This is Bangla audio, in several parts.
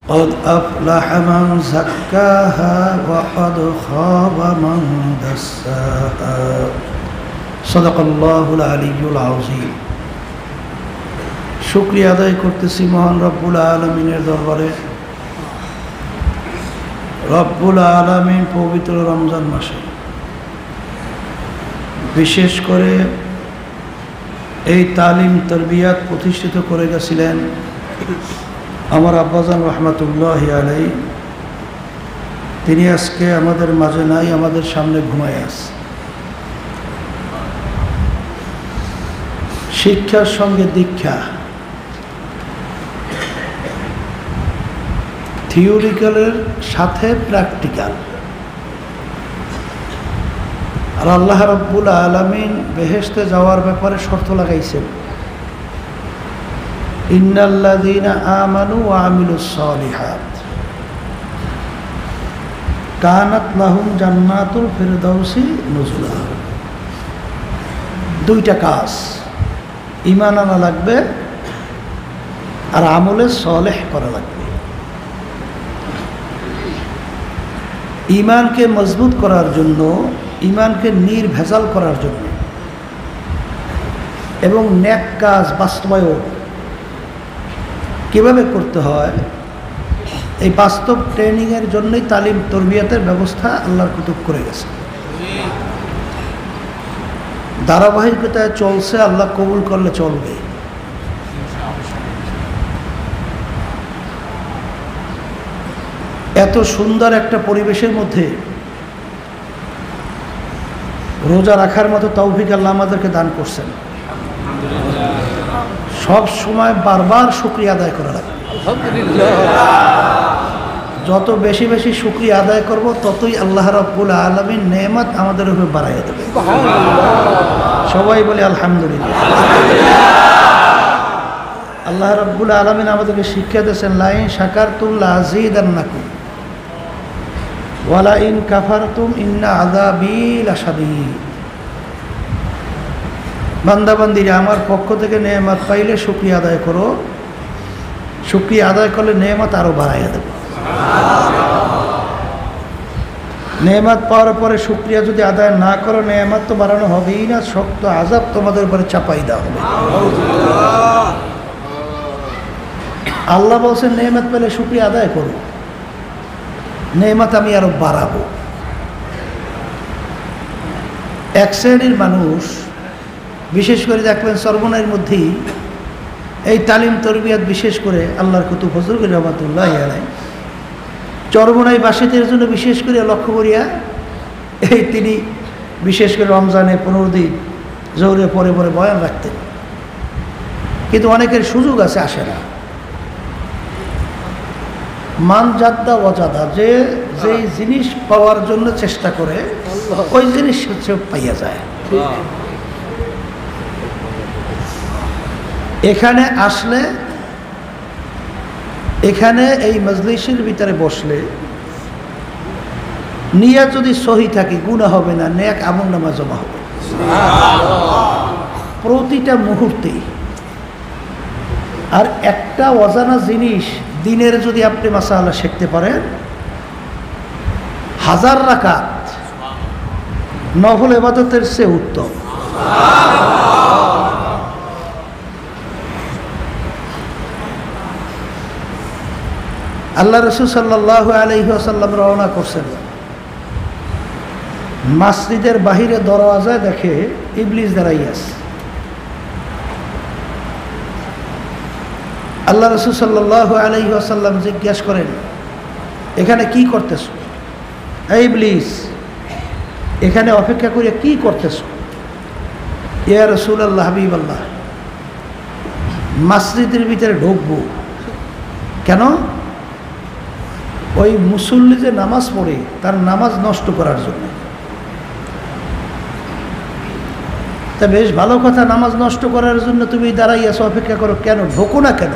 قد أفلح من زكاها وقد خاب من دساها صدق الله العلي العظيم। শুকরিয়া আদায় করতেছি মহান রব্বুল আলামিনের দরবারে। রব্বুল আলামিন পবিত্র রমজান মাসে বিশেষ করে এই তালিম তরবিয়াত প্রতিষ্ঠিত করে গেছিলেন আমার আব্বাজান রহমতুল্লাহি আলাইহি। তিনি আজকে আমাদের মাঝে নাই, আমাদের সামনে ঘুমায় আছে। শিক্ষার সঙ্গে দীক্ষা, থিওরিক্যালের সাথে প্র্যাকটিক্যাল। আর আল্লাহ রাব্বুল আলামিন বেহেশতে যাওয়ার ব্যাপারে শর্ত লাগাইছেন, ইন্নাল্লাযীনা আমানু ওয়া আমিলুস সালিহাত কানাত লাহুম জান্নাতুল ফিরদাউসি নুজুলা। দুইটা কাজ, ঈমান আনা লাগবে আর আমলে সালেহ করা লাগবে। ঈমানকে মজবুত করার জন্য, ঈমানকে নির্ভেজাল করার জন্য এবং নেক কাজ বাস্তবায়ন কিভাবে করতে হয়, এই বাস্তব ট্রেনিংয়ের জন্যই তালিম তরবিয়াতের ব্যবস্থা আল্লাহর কুতুব করে গেছে। ধারাবাহিকতায় চলছে, আল্লাহ কবুল করলে চলবে। এত সুন্দর একটা পরিবেশের মধ্যে রোজা রাখার মতো তৌফিক আল্লাহ আমাদেরকে দান করছেন। সব সময় বারবার শুকরিয়া আদায় করা লাগবে। যত বেশি বেশি শুকরিয়া আদায় করব, ততই আল্লাহ রাব্বুল আলামিন নেয়ামত আমাদের উপর বাড়াইয়া দেবে। সবাই বলে আলহামদুলিল্লাহ। আল্লাহ রাব্বুল আলামিন আমাদেরকে শিক্ষা দিয়েছেন, লা ইন শাকারতুম লাযীদান্নাকুম ওয়া লা ইন কাফারতুম ইন্না আযাবী লাশাদীদ। বান্দাবান্দিরা, আমার পক্ষ থেকে নেয়ামত পাইলে শুকরিয়া আদায় করো, শুকরিয়া আদায় করলে নেয়ামত আরো বাড়াইয়া দেব। নেয়ামত পাওয়ার পরে শুকরিয়া যদি আদায় না করো, নেয়ামত তো বাড়ানো হবেই না, শক্ত আযাব তোমাদের উপরে চাপাই দেওয়া হবে। আল্লাহ বলছেন নেয়ামত পেলে শুকরিয়া আদায় করো, নেয়ামত আমি আরো বাড়াবো। এক শ্রেণীর মানুষ, বিশেষ করে দেখবেন চরমনাইয়ের মধ্যেই এই তালিম তরবিয়াত, বিশেষ করে আল্লাহর কুতুব হযরত রহমাতুল্লাহি আলাইহি চরমনাই বাসীদের জন্য বিশেষ করে লক্ষ্য করিয়া এই তিনি বিশেষ করে রমজানে 15 দিন জোহরের পরে পরে বয়ান রাখতেন। কিন্তু অনেকের সুযোগ আছে, আসে না। মান জাদ্দা ওয়াজাদা, যে যেই জিনিস পাওয়ার জন্য চেষ্টা করে ওই জিনিস হচ্ছে পাইয়া যায়। এখানে আসলে, এখানে এই মজলিসের ভিতরে বসলে নিয়ত যদি সহি থাকে, গুনাহ হবে না, নেক আমলনামা জমা হবে প্রতিটা মুহূর্তে। আর একটা অজানা জিনিস দিনের যদি আপনি মাসাআলা শিখতে পারেন, 1000 রাকাত নফল ইবাদতের চেয়ে উত্তম। আল্লাহ রাসূল সাল্লাল্লাহু আলাইহি ওয়াসাল্লাম রওনা করছেন, মসজিদের বাহিরে দরওয়াজায় দেখে ইবলিস দাঁড়াই আছে। আল্লাহ রাসূল সাল্লাল্লাহু আলাইহি ওয়াসাল্লাম জিজ্ঞাসা করেন, এখানে কি করতেছো? এই ইবলিস, এখানে অপেক্ষা করে কি করতেছো? ইয়া রাসূলুল্লাহ, হাবিবাল্লাহ, মসজিদের ভিতরে ঢুকবো। কেন? ওই মুসল্লি যে নামাজ পড়ে, তার নামাজ নষ্ট করার জন্য। তা বেশ ভালো কথা, নামাজ নষ্ট করার জন্য তুমি দাঁড়াই আছো, অপেক্ষা করো, কেন ঢোকো না কেন?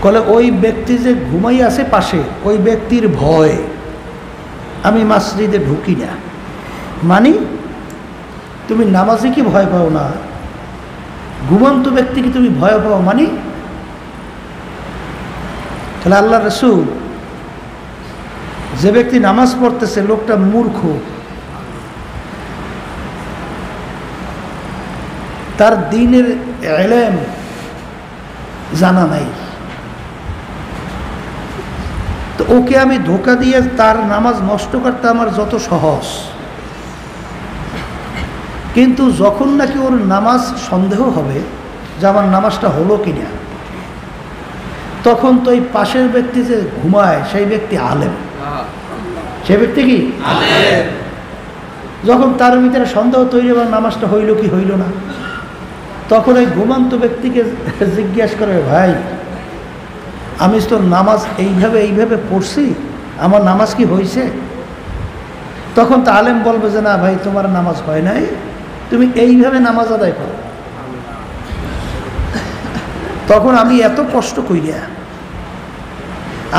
বলে ওই ব্যক্তি যে ঘুমাই আছে পাশে, ওই ব্যক্তির ভয় আমি মসজিদে ঢুকি না। মানি তুমি নামাজে কি ভয় পাও না, ঘুমন্ত ব্যক্তিকে তুমি ভয় পাও? মানি তাহলে আল্লাহ রসুল, যে ব্যক্তি নামাজ পড়তেছে লোকটা মূর্খ, তার দ্বীনের ইলম জানা নাই, তো ওকে আমি ধোঁকা দিয়ে তার নামাজ নষ্ট করতে আমার যত সহজ। কিন্তু যখন নাকি ওর নামাজ সন্দেহ হবে যে আমার নামাজটা হলো কিনা, তখন তো এই পাশের ব্যক্তি যে ঘুমায় সেই ব্যক্তি আলেম, সে ব্যক্তি কি আলেম। যখন তার ভিতরে সন্দেহ তৈরি হবে নামাজটা হইল কি হইল না, তখন এই ঘুমান্ত ব্যক্তিকে জিজ্ঞাসা করে, ভাই আমি তো নামাজ এইভাবে পড়ছি, আমার নামাজ কি হয়েছে? তখন তো আলেম বলবে যে না ভাই, তোমার নামাজ হয় নাই, তুমি এইভাবে নামাজ আদায় করো। তখন আমি এত কষ্ট কইরা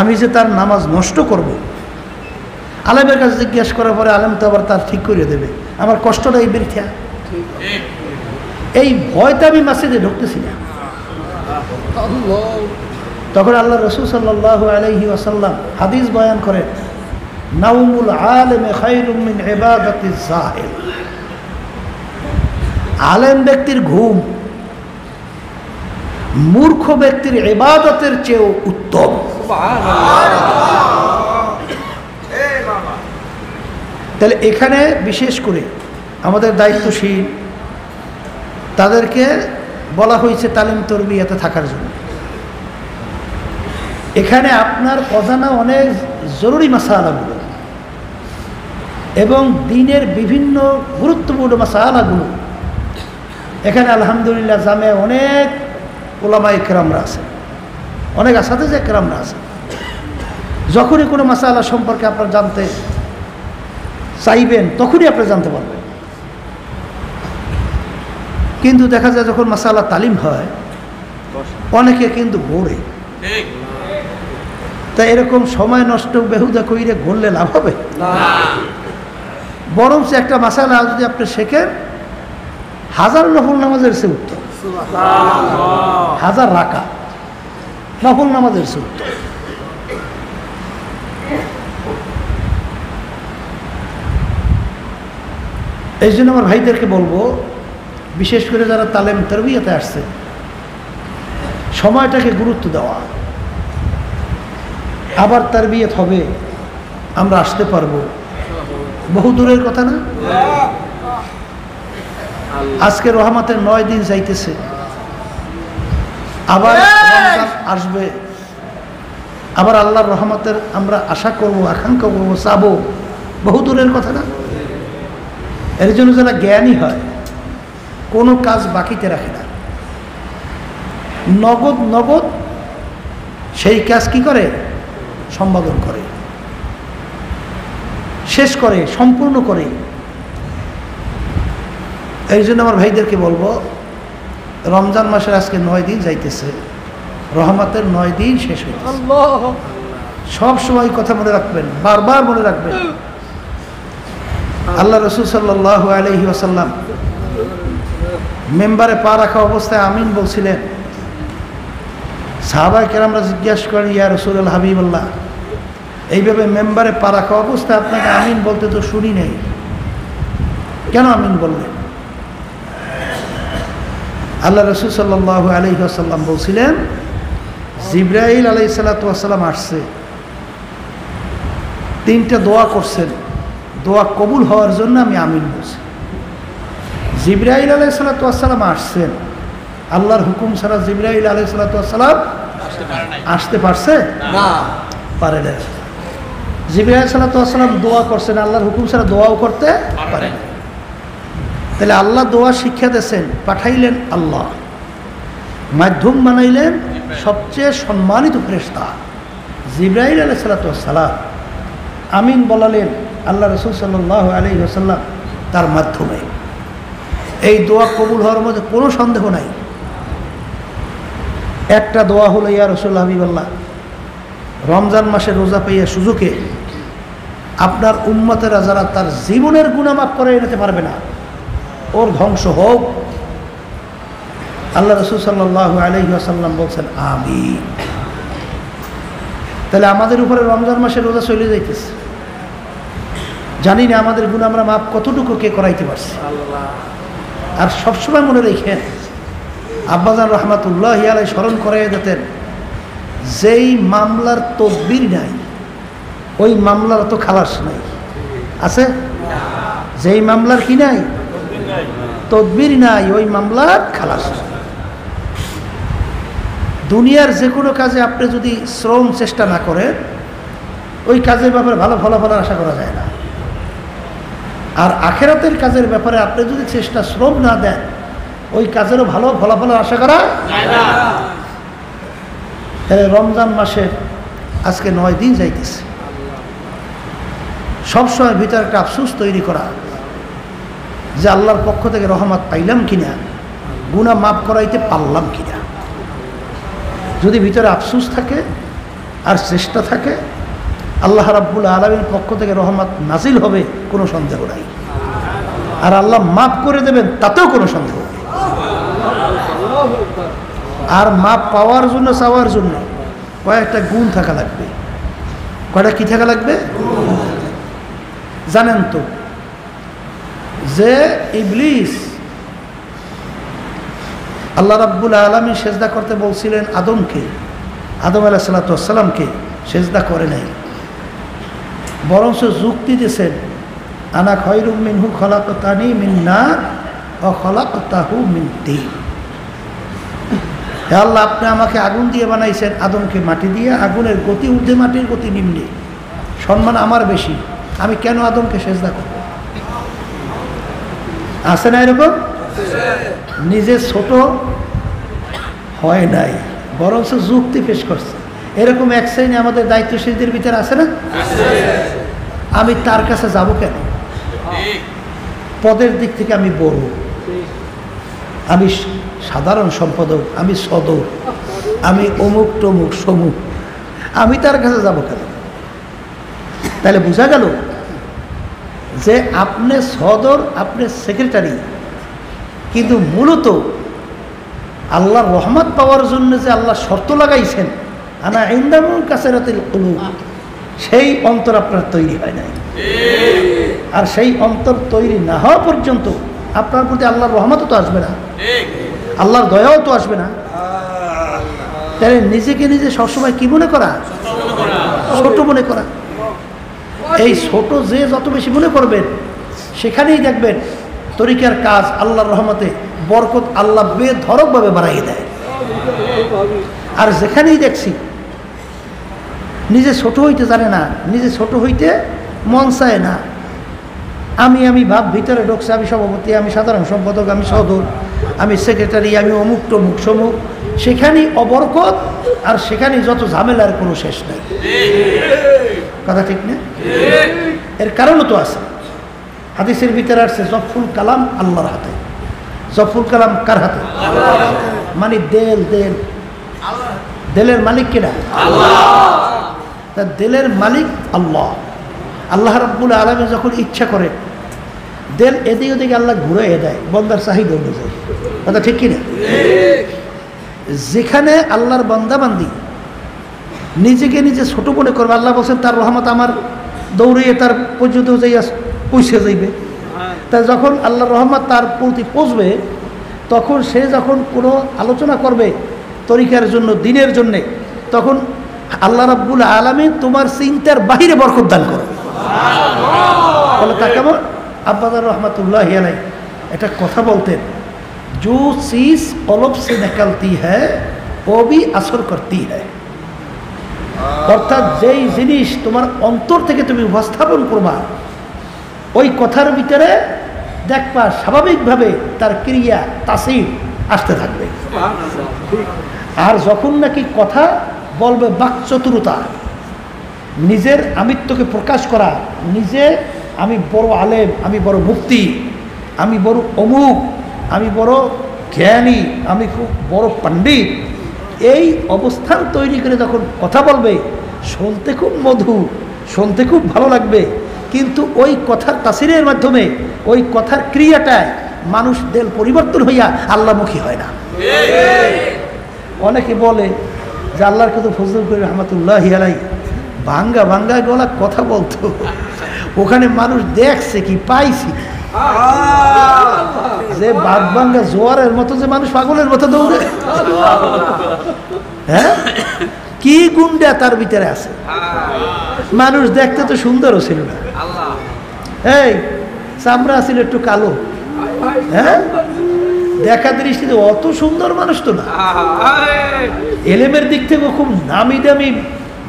আমি যে তার নামাজ নষ্ট করব, আলেমের কাছে জিজ্ঞাসা করার পরে আলেম তো আবার তার ঠিক করে দেবে, আমার কষ্টটাই বৃথা। এই ভয়টা আমি মাসজিদে ঢুকতেছি না। তখন আল্লাহ রসুল সাল্লাল্লাহু আলাইহি ওয়াসাল্লাম হাদিস বয়ান করেন, নাউমুল আলেম খায়রুম মিন ইবাদাতিজ জাহিল। আলেম ব্যক্তির ঘুম মূর্খ ব্যক্তির ইবাদতের চেয়েও উত্তম। তাহলে এখানে বিশেষ করে আমাদের দায়িত্বশীল তাদেরকে বলা হয়েছে তালিম তরবিয়াতে থাকার জন্য। এখানে আপনার অজানা অনেক জরুরি মাসালাগুলো এবং দ্বীনের বিভিন্ন গুরুত্বপূর্ণ মাসালাগুলো এখানে আলহামদুলিল্লাহ জামে অনেক ওলামা ইকরামরা আছে, অনেক আসাদেজ ইকরামরা আছে। যখনই কোনো মাসালা সম্পর্কে আপনার জানতে চাইবেন তখনই আপনি জানতে পারবেন। কিন্তু দেখা যায় যখন মাসালা তালিম হয় অনেকে কিন্তু ঘোরে, তাই এরকম সময় নষ্ট বেহুদা কইরে ঘুরলে লাভ হবে না। বরঞ্চ একটা মাসালা যদি আপনি শেখেন, হাজার নফল নামাজের চেয়ে উত্তম, হাজার রাকাত নফল নামাজের চেয়ে উত্তম। এই জন্য আমার ভাইদেরকে বলবো, বিশেষ করে যারা তালিম তারবিয়াতে আসছে, সময়টাকে গুরুত্ব দেওয়া। আবার তারবিয়াত হবে, আমরা আসতে পারবো, বহু দূরের কথা না। আজকে রহমতের 9 দিন যাইতেছে, আবার আসবে, আবার আল্লাহর রহমতের আমরা আশা করব, আকাঙ্ক্ষা করবো, চাবো, বহু দূরের কথা না। এর জন্য যারা জ্ঞানী হয় কোনো কাজ বাকিতে রাখে না, নগদ নগদ সেই কাজ কি করে, সম্পাদন করে, শেষ করে, সম্পূর্ণ করে। এই জন্য আমার ভাইদেরকে বলবো, রমজান মাসের আজকে 9 দিন যাইতেছে, রহমতের 9 দিন শেষ হয়েছে। সব সময় কথা মনে রাখবেন, বারবার মনে রাখবেন। আল্লাহ রসুল সাল্লাল্লাহু আলাইহি ওয়াসাল্লাম মেম্বারে পা রাখা অবস্থায় আমিন বলছিলেন। সাহাবায়ে কেরামরা জিজ্ঞাসা করেন, ইয়া রাসূলুল্লাহ, হাবিবাল্লাহ, এইভাবে মেম্বারে পা রাখা অবস্থায় আপনাকে আমিন বলতে তো শুনি নেই, কেন আমিন বললেন? আল্লাহ রসুল সাল্লাল্লাহু আলাইহি ওয়াসাল্লাম বলছিলেন, জিবরাইল আলাইহিস সালাতু ওয়াস সালাম আসছে, 3টা দোয়া করছেন, দোয়া কবুল হওয়ার জন্য আমি আমিন বলছি। জিবরাইল আলাইহিস সালাতু ওয়াস সালাম আসছেন, আল্লাহর হুকুম ছাড়া জিবরাইল আলাইহিস সালাতু ওয়াস সালাম আসতে পারছে না, পারে না। জিবরাইল আলাইহিস সালাতু ওয়াস সালাম দোয়া করছেন, আল্লাহর হুকুম ছাড়া দোয়াও করতে পারে না। তাহলে আল্লাহ দোয়া শিক্ষা দিয়েছেন, পাঠাইলেন আল্লাহ, মাধ্যম বানাইলেন সবচেয়ে সম্মানিত ফেরেশতা জিবরাইল আলাইহিস সালাতু ওয়াস সালাম, আমিন বলালেন আল্লাহ রসুল সাল্লাল্লাহু আলাইহি ওয়াসাল্লাম তার মাধ্যমে। এই দোয়া কবুল হওয়ার মধ্যে কোনো সন্দেহ নাই। একটা দোয়া হলো, ইয়া রাসূলুল্লাহ, হাবিবাল্লাহ, রমজান মাসে রোজা পাইয়া সুযোগে আপনার উম্মতেরা যারা তার জীবনের গুনাহ মাফ করে নিতে পারবে না, ওর ধ্বংস হোক। আল্লাহ রসুল সাল্লাল্লাহু আলাইহি ওয়াসাল্লাম বলছেন আমিন। তাহলে আমাদের উপরে রমজান মাসে রোজা চলে যাইতেছে, জানি না আমাদের গুনাহ আমরা মাপ কতটুকু কে করাইতে পারছি। আর সবসময় মনে রেখেন, আব্বাজান রহমাতুল্লাহি আলাইহি স্মরণ করাইয়া দিতেন, যেই মামলার তদবির নাই ওই মামলার তো খালাস নাই। আছে? যেই মামলার কি নাই, তদবির নাই, ওই মামলার খালাস নাই। দুনিয়ার যে কোনো কাজে আপনি যদি শ্রম চেষ্টা না করেন, ওই কাজের ব্যাপারে ভালো ফলাফল আশা করা যায় না। আর আখিরাতের কাজের ব্যাপারে আপনি যদি চেষ্টা শ্রম না দেন, ওই কাজেরও ভালো ফলাফল আশা করা যায় না। তাহলে রমজান মাসের আজকে 9 দিন যাইতেছে, সবসময় ভিতরে একটা আফসোস তৈরি করা যে আল্লাহর পক্ষ থেকে রহমত পাইলাম কিনা, গুনাহ মাফ করাইতে পারলাম কিনা। যদি ভিতরে আফসোস থাকে আর চেষ্টা থাকে, আল্লাহ রাব্বুল আলামিনের পক্ষ থেকে রহমত নাজিল হবে, কোনো সন্দেহ নাই। আর আল্লাহ মাফ করে দেবেন, তাতেও কোনো সন্দেহ নেই। আর মাপ পাওয়ার জন্য, চাওয়ার জন্য কয়েকটা গুণ থাকা লাগবে। কয়টা কি থাকা লাগবে? জানেন তো যে ইবলিস আল্লাহ রাব্বুল আলামিন সেজদা করতে বলছিলেন আদমকে, আদম আলাইহিস সালাতু ওয়াস সালামকে, সেজদা করে নাই, বরঞ্চ যুক্তি দিয়েছেন, আনা খায়রুম মিনহু খলাকতানি মিন নার ওয়া খলাকতাহু মিন তিন। হে আল্লাহ, আপনি আমাকে আগুন দিয়ে বানাইছেন, আদমকে মাটি দিয়ে। আগুনের গতি ঊর্ধ্বে, মাটির গতি নিম্নে, সম্মান আমার বেশি, আমি কেন আদমকে সেজদা করব? আছে না এরকম? নিজে ছোট হয় নাই, বরঞ্চ যুক্তি পেশ করছে। এরকম এক শ্রেণী আমাদের দায়িত্বশীলদের ভিতরে আছে না? আমি তার কাছে যাব কেন? পদের দিক থেকে আমি বড়, আমি সাধারণ সম্পাদক, আমি সদর, আমি অমুক টমুক সমুক, আমি তার কাছে যাব কেন? তাহলে বোঝা গেল যে আপনি সদর, আপনি সেক্রেটারি, কিন্তু মূলত আল্লাহর রহমত পাওয়ার জন্য যে আল্লাহ শর্ত লাগাইছেন, আনা ইনদামুল কাসরাতিল কুলুব, সেই অন্তর আপনার তৈরি হয় নাই। আর সেই অন্তর তৈরি না হওয়া পর্যন্ত আপনার প্রতি আল্লাহর রহমতও তো আসবে না, আল্লাহর দয়াও তো আসবে না। তাহলে নিজেকে নিজে সবসময় কি মনে করা? ছোট মনে করা। এই ছোট যে যত বেশি মনে করবেন, সেখানেই দেখবেন তরিকার কাজ আল্লাহর রহমতে বরকত আল্লাহ বেধড়কভাবে বাড়াইয়ে দেয়। আর যেখানেই দেখছি নিজে ছোট হইতে জানে না, নিজে ছোট হইতে মন চায় না, আমি ভাব ভিতরে ঢুকছে, আমি সভাপতি, আমি সাধারণ সম্পাদক, আমি সদর, আমি সেক্রেটারি, আমি অমুক টমুক সমুক, সেখানেই অবরকত, আর সেখানেই যত ঝামেলার কোনো শেষ নাই। কথা ঠিক না? এর কারণও তো আছে, হাদিসের ভিতরে আসছে জফুল কালাম আল্লাহর হাতে। জফুল কালাম কার হাতে? মানে দেলের মালিক কিনা? তা দেলের মালিক আল্লাহ। আল্লাহ রাব্বুল আলামিন যখন ইচ্ছা করে দেল এদিক ওদিকে আল্লাহ ঘুরে দেয় বন্দার চাহিদা অনুযায়ী। কথা ঠিক কিনা? যেখানে আল্লাহর বান্দাবান্দি নিজেকে নিজে ছোট মনে করবে, আল্লাহ বলছেন তার রহমত আমার দৌড়িয়ে তার পর্যন্ত যাইয়া পৌঁছে যাইবে। তা যখন আল্লাহর রহমত তার প্রতি পৌঁছবে, তখন সে যখন কোনো আলোচনা করবে তরিকার জন্য, দিনের জন্যে, তখন আল্লাহ রাব্বুল আলামিন তোমার চিন্তার বাহিরে বরকত দান করবে। বলে তা কেমন? আব্বাজান রহমাতুল্লাহি আলাইহি একটা কথা বলতেন, जो चीज कलब से निकलती है वो भी असर करती है। অর্থাৎ যেই জিনিস তোমার অন্তর থেকে তুমি উপস্থাপন করবা, ওই কথার ভিতরে দেখবা স্বাভাবিকভাবে তার ক্রিয়া তাসির আসতে থাকবে। আর যখন নাকি কথা বলবে বাকচতুরতা, নিজের আমিত্বকে প্রকাশ করা, নিজে আমি বড় আলেম, আমি বড় মুফতি, আমি বড় অমুক, আমি বড় জ্ঞানী, আমি খুব বড় পণ্ডিত, এই অবস্থান তৈরি করে যখন কথা বলবে, শুনতে খুব মধু, শুনতে খুব ভালো লাগবে, কিন্তু ওই কথার তাসিরের মাধ্যমে, ওই কথার ক্রিয়াটায় মানুষ দেল পরিবর্তন হইয়া আল্লাহমুখী হয় না। অনেকে বলে যে যে আল্লাহর কত ফজল করি রহমতুল্লাহ আলাই ভাঙ্গা ভাঙ্গা গলা কথা বলতো, ওখানে মানুষ দেখছে কি পাইছি যে বাঘ ভাঙ্গা জোয়ারের মতো যে মানুষ পাগলের মতো দৌড়ে, হ্যাঁ কি গুন্ডা তার ভিতরে আছে। মানুষ দেখতে তো সুন্দরও ছিল না, এই চামড়া ছিল একটু কালো, হ্যাঁ দেখা দৃষ্টিতে অত সুন্দর মানুষ তো না। এলেমের দিক থেকে খুব নামি দামি,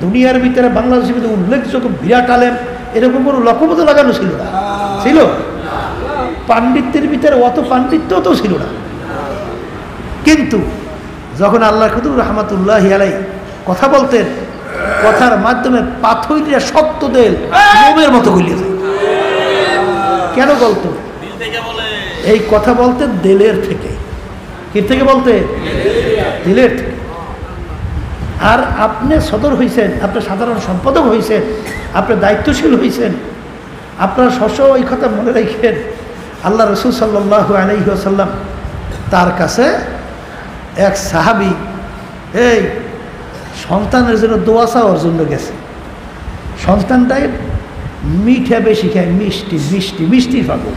দুনিয়ার ভিতরে বাংলাদেশের ভিতরে উল্লেখযোগ্য বিরাট আলেম, এরকম কোনো লক্ষ্যপত লাগানো ছিল না, ছিল পাণ্ডিত্যের ভিতরে অত পাণ্ডিত্য তো ছিল না। কিন্তু যখন আল্লাহ কুতুব রহমতুল্লাহ আলাই কথা বলতেন, কথার মাধ্যমে পাথরটা শক্ত দেল মোমের মতো গলিয়ে যায়। কেন বলতো? এই কথা বলতে দিলের থেকে। কি থেকে বলতে? দিলের থেকে। আর আপনি সদর হয়েছেন, আপনি সাধারণ সম্পাদক হয়েছেন, আপনি দায়িত্বশীল হয়েছেন, আপনার সবসময় ওই কথা মনে রাখেন। আল্লাহ রসুল সাল্লাল্লাহু আলাইহি ওয়াসাল্লাম তার কাছে এক সাহাবী এই সন্তানের জন্য দোয়া চাওয়ার জন্য গেছে। সন্তানটাই মিঠা বেশি খায়, মিষ্টি মিষ্টি মিষ্টির পাগল।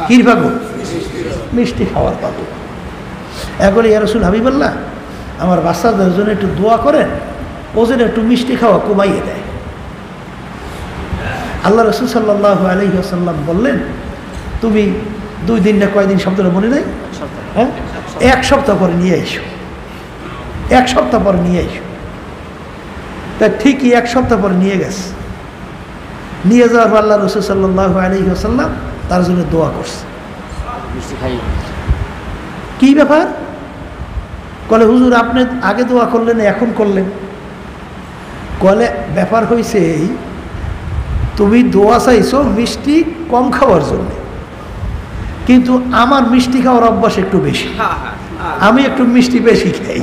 কির পাগল? মিষ্টি খাওয়ার পাগল। এখন ইয়া রাসূল হাবিবাল্লাহ, আমার বাচ্চাদের জন্য একটু দোয়া করেন, ও যেন একটু মিষ্টি খাওয়া কমাইয়ে দেয়। আল্লাহ রসুল সাল্লাল্লাহু আলাইহি ওয়াসাল্লাম বললেন, তুমি 2 দিন না কয়দিন শব্দটা মনে নেই, হ্যাঁ 1 সপ্তাহ পরে নিয়ে এসো, 1 সপ্তাহ পরে নিয়ে এসো। তা ঠিকই 1 সপ্তাহ পরে নিয়ে গেছে। নিয়ে যাওয়ার পর আল্লাহ রসুল সাল্লাল্লাহু আলাইহি ওয়াসাল্লাম তার জন্য দোয়া করছে। কি ব্যাপার? কলে হুজুর আপনি আগে দোয়া করলেন, এখন করলেন? কলে ব্যাপার হয়েছে এই, তুমি দোয়া চাইছো মিষ্টি কম খাওয়ার জন্য, কিন্তু আমার মিষ্টি খাওয়ার অভ্যাস একটু বেশি, আমি একটু মিষ্টি বেশি খাই।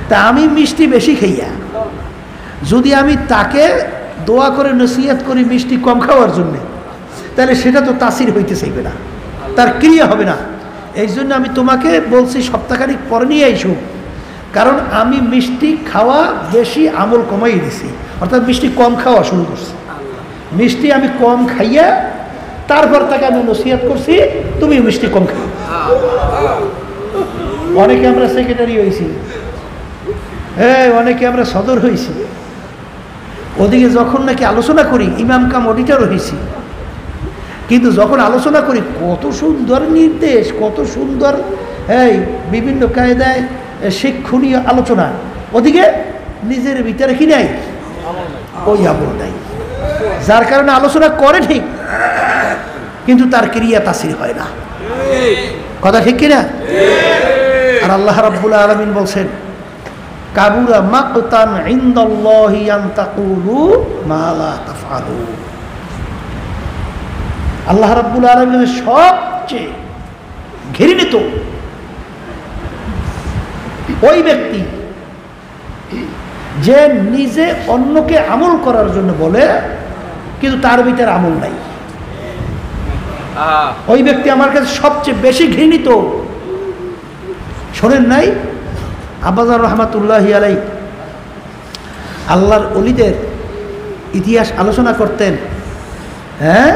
তা আমি মিষ্টি বেশি খাইয়া যদি আমি তাকে দোয়া করে নসিহত করি মিষ্টি কম খাওয়ার জন্য, তাহলে সেটা তো তাসির হইতে চাইবে না, তার ক্রিয়া হবে না। এই জন্য আমি তোমাকে বলছি সপ্তাহখানিক পরে নিয়ে আইসো, কারণ আমি মিষ্টি খাওয়া বেশি আমল কমাই দিছি, অর্থাৎ মিষ্টি কম খাওয়া শুরু করছি। মিষ্টি আমি কম খাইয়া তারপর তাকে আমি নসিহত করছি তুমি মিষ্টি কম খাই। অনেকে আমরা সেক্রেটারি হয়েছি, হ্যাঁ অনেকে আমরা সদর হয়েছি, ওদিকে যখন নাকি আলোচনা করি ইমাম কাম অডিটর হয়েছি, কিন্তু যখন আলোচনা করি কত সুন্দর নির্দেশ, কত সুন্দর এই বিভিন্ন কায়দায় শিক্ষণীয় আলোচনা, ওদিকে নিজের ভিতরে কি নাই, ওই আমল নাই। যার কারণে আলোচনা করে ঠিক, কিন্তু তার ক্রিয়া তাসির হয় না। কথা ঠিক কিনা? আর আল্লাহ রাব্বুল আলামিন বলছেন, কাবুরা মাকতান ইনদাল্লাহি আন তাকুলু মা লা তাফআলুন। আল্লাহ রাব্বুল আলামিনের সবচেয়ে ঘৃণিত ওই ব্যক্তি যে নিজে অন্যকে আমল করার জন্য বলে কিন্তু তার ভিতরে আমল নাই। ওই ব্যক্তি আমার কাছে সবচেয়ে বেশি ঘৃণিত। শোনেন নাই আব্বাজান রহমাতুল্লাহি আলাই আল্লাহর ওলিদের ইতিহাস আলোচনা করতেন। হ্যাঁ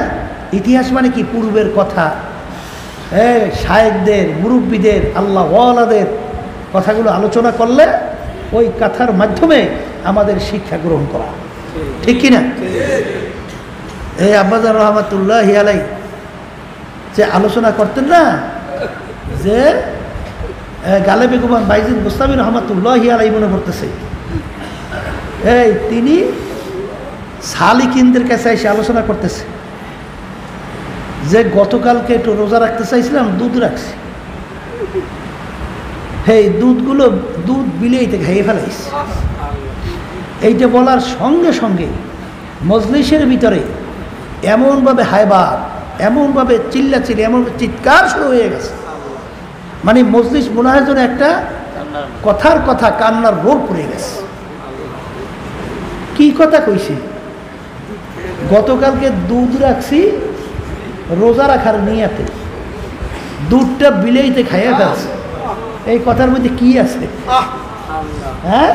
ইতিহাস মানে কি? পূর্বের কথা, হ্যাঁ শায়েখদের, মুরব্বীদের, আল্লাহ ওয়ালাদের কথাগুলো আলোচনা করলে ওই কথার মাধ্যমে আমাদের শিক্ষা গ্রহণ করা, ঠিক কিনা? এই আব্বাজান রহমাতুল্লাহি আলাই যে আলোচনা করতেন না, যে গালে বেগমান বাইজিদ মুস্তামি রহমাতুল্লাহি আলাই মনে করতেছে, এই তিনি সালিকিনদের কাছে এসে আলোচনা করতেছে যে গতকালকে একটু রোজা রাখতে চাইছিলাম, দুধ রাখছি, এই দুধগুলো দুধ বিলাইতে খাইয়ে ফেলাইছে। এইটা বলার সঙ্গে সঙ্গে মজলিসের ভিতরে এমনভাবে হায়বার, এমনভাবে চিল্লাচিল্লি, এমন চিৎকার শুরু হয়ে গেছে, মানে মজলিস মনে হয় যেন একটা কথার কথা কান্নার রোল পড়ে গেছে। কি কথা কইছি? গতকালকে দুধ রাখছি রোজা রাখার নিয়াতে, দুধটা বিলাইতে খাইয়া ফেলছে। এই কথার মধ্যে কি আছে? হ্যাঁ,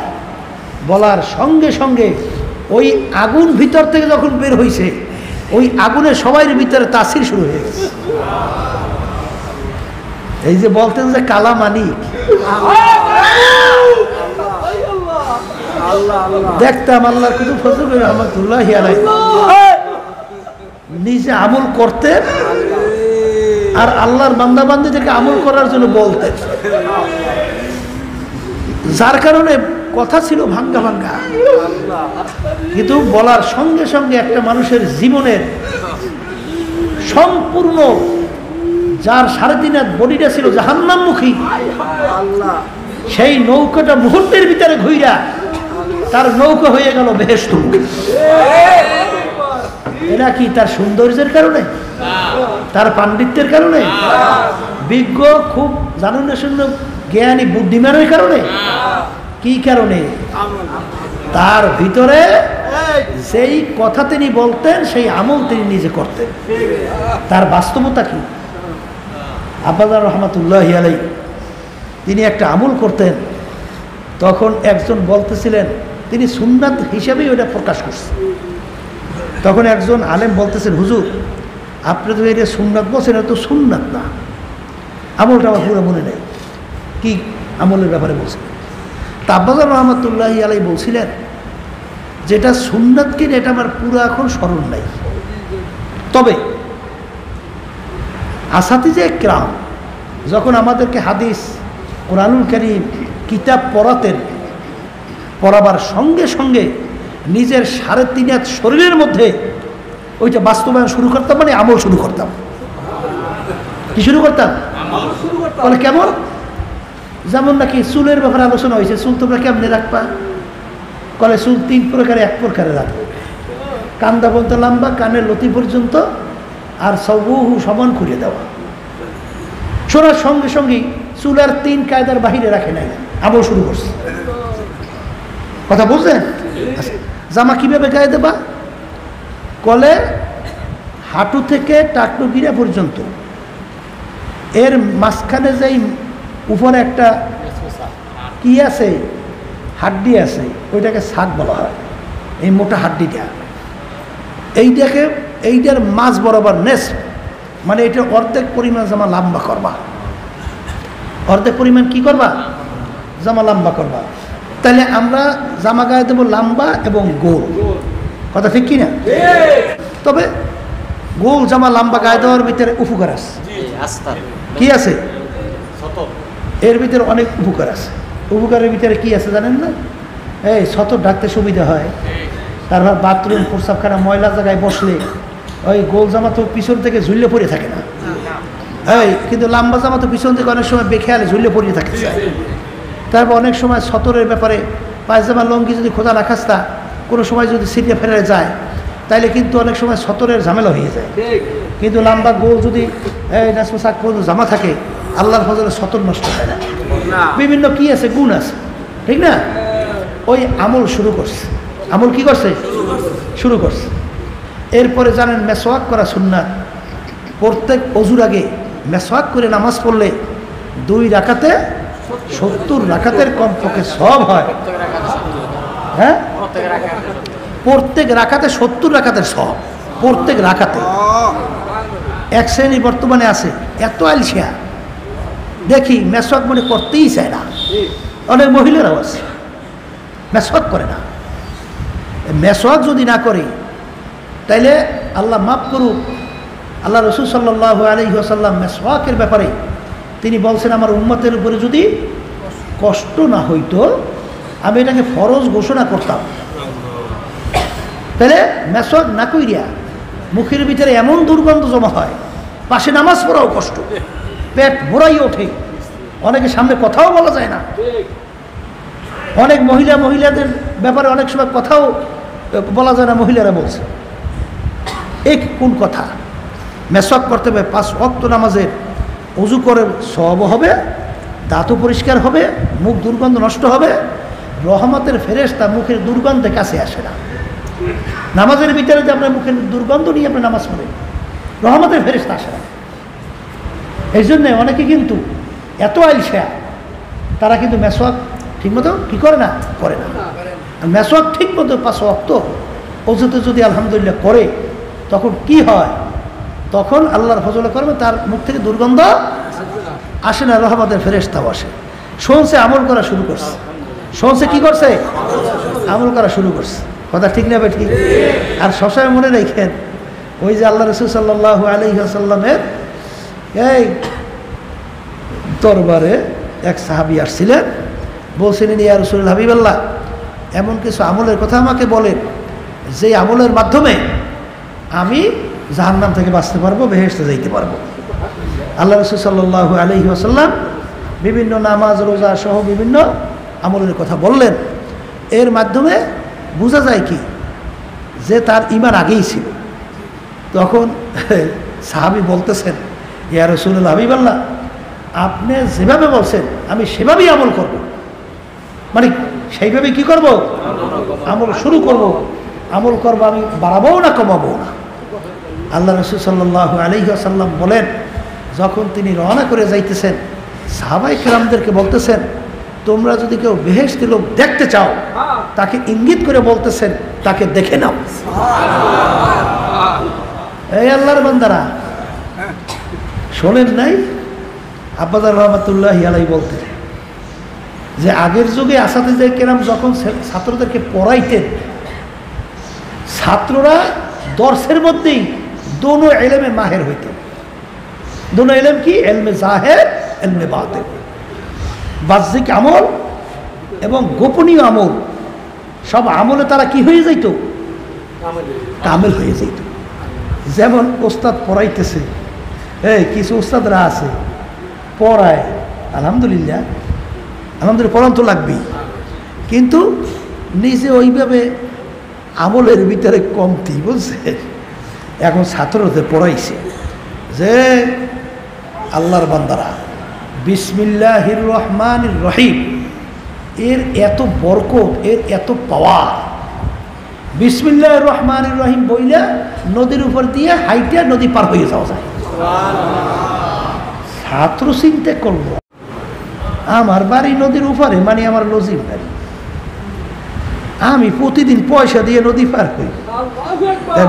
বলার সঙ্গে সঙ্গে ওই আগুন ভিতর থেকে যখন বের হয়েছে, ওই আগুনের সবাইয়ের ভিতরে তাসির শুরু হয়ে গেছে। এই যে বলতেন যে কালা মানিক, দেখতাম আল্লাহর কুতুব ফজল রহমাতুল্লাহি আলাইহি নিজে আমল করতেন আর আল্লাহর বান্দা বান্দীদেরকে আমল করার জন্য বলতেন, যার কারণে কথা ছিল ভাঙ্গা ভাঙ্গা, কিন্তু বলার সঙ্গে সঙ্গে একটা মানুষের জীবনের সম্পূর্ণ, যার 3.5 হাত বডিটা ছিল জাহান্নামমুখী, সেই নৌকাটা মুহূর্তের ভিতরে ঘুইরা তার নৌকা হয়ে গেল বেহেশতমুখী। এরা কি তার সৌন্দর্যের কারণে, তার পাণ্ডিত্যের কারণে, বিজ্ঞ খুব জানুন শূন্য জ্ঞানী বুদ্ধিমানের কারণে? কি কারণে? তার ভিতরে সেই কথা তিনি বলতেন, সেই আমল তিনি নিজে করতেন। তার বাস্তবতা কি? আব্বাজান রহমাতুল্লাহি আলাইহি তিনি একটা আমল করতেন, তখন একজন বলতেছিলেন, তিনি সুন্নাত হিসাবেই ওটা প্রকাশ করছেন। তখন একজন আলেম বলতেছেন, হুজুর আপনি তো এটা সুন্নাত বলছেন, এটা তো সুন্নাত না। আমলটা আমার পুরো মনে নেই, কি আমলের ব্যাপারে বলছিলেন? তা আব্বাজান রহমাতুল্লাহি আলাইহি বলছিলেন, যেটা সুন্নাত কিনা এটা আমার পুরো এখন স্মরণ নাই, তবে আসাতিজে কিরাম যখন আমাদেরকে হাদিস, কোরআনুল কারীম কিতাব পড়াতেন, পড়াবার সঙ্গে সঙ্গে নিজের 3.5 হাত শরীরের মধ্যে ওইটা বাস্তবায়ন শুরু করতাম, মানে আমল শুরু করতাম। কি শুরু করতাম? বলে কেমন? যেমন নাকি চুলের ব্যাপারে আলোচনা হয়েছে, চুল তোমরা কেমনে রাখবা? কলে চুল 3 প্রকারে, 1 প্রকারে রাখবো, কান্দা পর্যন্ত লম্বা, কানের লতি পর্যন্ত, আর সবহু সমান করে দেওয়া। শোনার সঙ্গে সঙ্গে চুল আর 3 কায়দার বাহিরে রাখে নাই, আমল শুরু করছে। কথা বুঝলেন? জামা কিভাবে গায়ে দেবা? কলে হাঁটু থেকে টাকলু গিরা পর্যন্ত, এর মাঝখানে যেই উপরে একটা কি আছে, হাড্ডি আছে, ওইটাকে ছাদ বলা হয়। এই মোটা হাড্ডিটা, এইটার মাঝ বরাবর নেস, মানে এটা অর্ধেক পরিমাণ জামা লম্বা করবা। অর্ধেক পরিমাণ কি করবা? জামা লম্বা করবা। তাহলে আমরা জামা গায়ে দেবো লম্বা এবং গোল। কথা ঠিক কিনা? তবে গোল জামা লম্বা গায়ে দেওয়ার ভিতরে উপকার আছে। কি আছে? এর ভিতরে অনেক উপকার আছে। উপকারের ভিতরে কি আছে জানেন না? এই সতর ঢাকতে সুবিধা হয়, তারপর বাথরুম প্রস্রাবখানা ময়লা জায়গায় বসলে ওই গোল জামা তো পিছন থেকে ঝুললে পড়ে থাকে না, এই কিন্তু লম্বা জামা তো পিছন থেকে অনেক সময় বেখেয়ালে ঝুললে পড়ে থাকে। তারপর অনেক সময় সতরের ব্যাপারে পায়জামা লঙ্গি যদি খোঁজা না খাস্তা কোনো সময় যদি সিটে ফেলে যায়, তাইলে কিন্তু অনেক সময় সতরের ঝামেলা হয়ে যায়। কিন্তু লম্বা গোল যদি নাসমোসাক জামা থাকে, আল্লাহর ফজলে সতর নষ্ট হয় না। বিভিন্ন কি আছে, গুণ আছে, ঠিক না? ওই আমল শুরু করছে। আমল কি করছে? শুরু করছে। এরপরে জানেন মেসওয়াক করা সুন্নাত। প্রত্যেক অজুর আগে মেসওয়াক করে নামাজ পড়লে 2 রাকাতে 70 রাকাতের কমপক্ষে সব হয়। হ্যাঁ, প্রত্যেক রাকাতে 70 রাকাতের সব, প্রত্যেক রাকাতে। এক শ্রেণী বর্তমানে আছে এত আলসিয়া, দেখি মেসওয়াক মনে করতেই চায় না। অনেক মহিলারাও আছে মেসওয়াক করে না। মেসওয়াক যদি না করে তাইলে আল্লাহ মাফ করুক, আল্লাহ রসুল সাল্লাল্লাহু আলাইহি ওয়াসাল্লাম মেসওয়াকের ব্যাপারে তিনি বলছেন, আমার উম্মতের উপরে যদি কষ্ট না হইতো আমি এটাকে ফরজ ঘোষণা করতাম। তাহলে মেসওয়াক না কইরা মুখের ভিতরে এমন দুর্গন্ধ জমা হয়, পাশে নামাজ পড়াও কষ্ট, পেট ভরাই ওঠে, অনেকের সামনে কথাও বলা যায় না। অনেক মহিলাদের ব্যাপারে অনেক সময় কথাও বলা যায় না, মহিলারা বলছে। এই কোন কথা? মেসওয়াক করতে হবে 5 ওয়াক্ত নামাজের, ওযু করে সওয়াব হবে, দাঁতও পরিষ্কার হবে, মুখ দুর্গন্ধ নষ্ট হবে। রহমতের ফেরেশতা মুখের দুর্গন্ধে কাছে আসে না। নামাজের ভিতরে যে আপনার মুখের দুর্গন্ধ নিয়ে আপনি নামাজ পড়েন, রহমতের ফেরেশতা আসে না। এই জন্যে অনেকে কিন্তু এত আলসা, তারা কিন্তু মেসওয়াক ঠিক মতো কী করে না? করে না। আর মেসওয়াক ঠিক মতো 5 ওয়াক্ত অজুতে যদি আলহামদুলিল্লাহ করে, তখন কি হয়? তখন আল্লাহর ফজলে করবে, তার মুখ থেকে দুর্গন্ধ আসে না, রহমতের ফেরেশতাও আসে। শুনছে, আমল করা শুরু করছে। শুনছে, কি করছে? আমল করা শুরু করছে। কথা ঠিক না ভাই? ঠিক। আর সবসময় মনে রাখেন, ওই যে আল্লাহ রাসূল সাল্লাল্লাহু আলাইহি ওয়াসাল্লামের এই দরবারে এক সাহাবী আসছিলেন, বলছিলেন, ইয়া রাসূলুল্লাহ, হাবিবাল্লাহ, এমন কিছু আমলের কথা আমাকে বলেন যে আমলের মাধ্যমে আমি জাহান্নাম থেকে বাঁচতে পারবো, বেহেশতে যাইতে পারবো। আল্লাহ রাসূল সাল্লাল্লাহু আলাইহি ওয়াসাল্লাম বিভিন্ন নামাজ রোজা সহ বিভিন্ন আমলের কথা বললেন। এর মাধ্যমে বোঝা যায় কি যে তার ঈমান আগেই ছিল। তখন সাহাবী বলতেছেন, ইয়া রাসূলুল্লাহ, হাবিবাল্লাহ, আপনি যেভাবে বলছেন আমি সেভাবেই আমল করব। মানে সেইভাবে কি করব? আমল শুরু করব। আমল করব, আমি বাড়াবো না কমাবো না। আল্লাহ রাসূল সাল্লাল্লাহু আলাইহি ওয়াসাল্লাম বলেন, যখন তিনি রওনা করে যাইতেছেন, সাহাবায়ে কেরামদেরকে বলতেছেন, তোমরা যদি কেউ বেহেশতি লোক দেখতে চাও, তাকে ইঙ্গিত করে বলতেছেন, তাকে দেখে নাও। এই আল্লাহর বান্দারা, শোনেন নাই আব্বাজার রহমাতুল্লাহি আলাইহি বলতেন যে আগের যুগে আসাতিজে কেরাম যখন ছাত্রদেরকে পড়াইতেন, ছাত্ররা দর্শের মধ্যেই দোনো ইলমে মাহের হইতেন। দোনো ইলম কি? ইলমে জাহের, ইলমে বাতিন। বাহ্যিক আমল এবং গোপনীয় আমল, সব আমলে তারা কি হয়ে যাইত? কামেল হয়ে যাইত। যেমন ওস্তাদ পড়াইতেছে, এই কিছু ওস্তাদরা আছে পড়ায়, আলহামদুলিল্লাহ, আলহামদুলিল্লাহ, পড়ান তো লাগবেই, কিন্তু নিজে ওইভাবে আমলের ভিতরে কমতি, বুঝছে? এখন ছাত্রদের পড়াইছে যে আল্লাহর বান্দারা, বিসমিল্লাহির রহমানির রহিম, এর এত বরকত, এর এত পাওয়ার। বিসমিল্লাহির রহমানির রহিম বইলা নদীর উপর দিয়ে হাইটা নদী পার হয়ে যাওয়া যায়। ছাত্র চিন্তা করলো, আমার বাড়ি নদীর উপরে, মানে আমার লজির বাড়ি, আমি প্রতিদিন পয়সা দিয়ে নদী পার হই।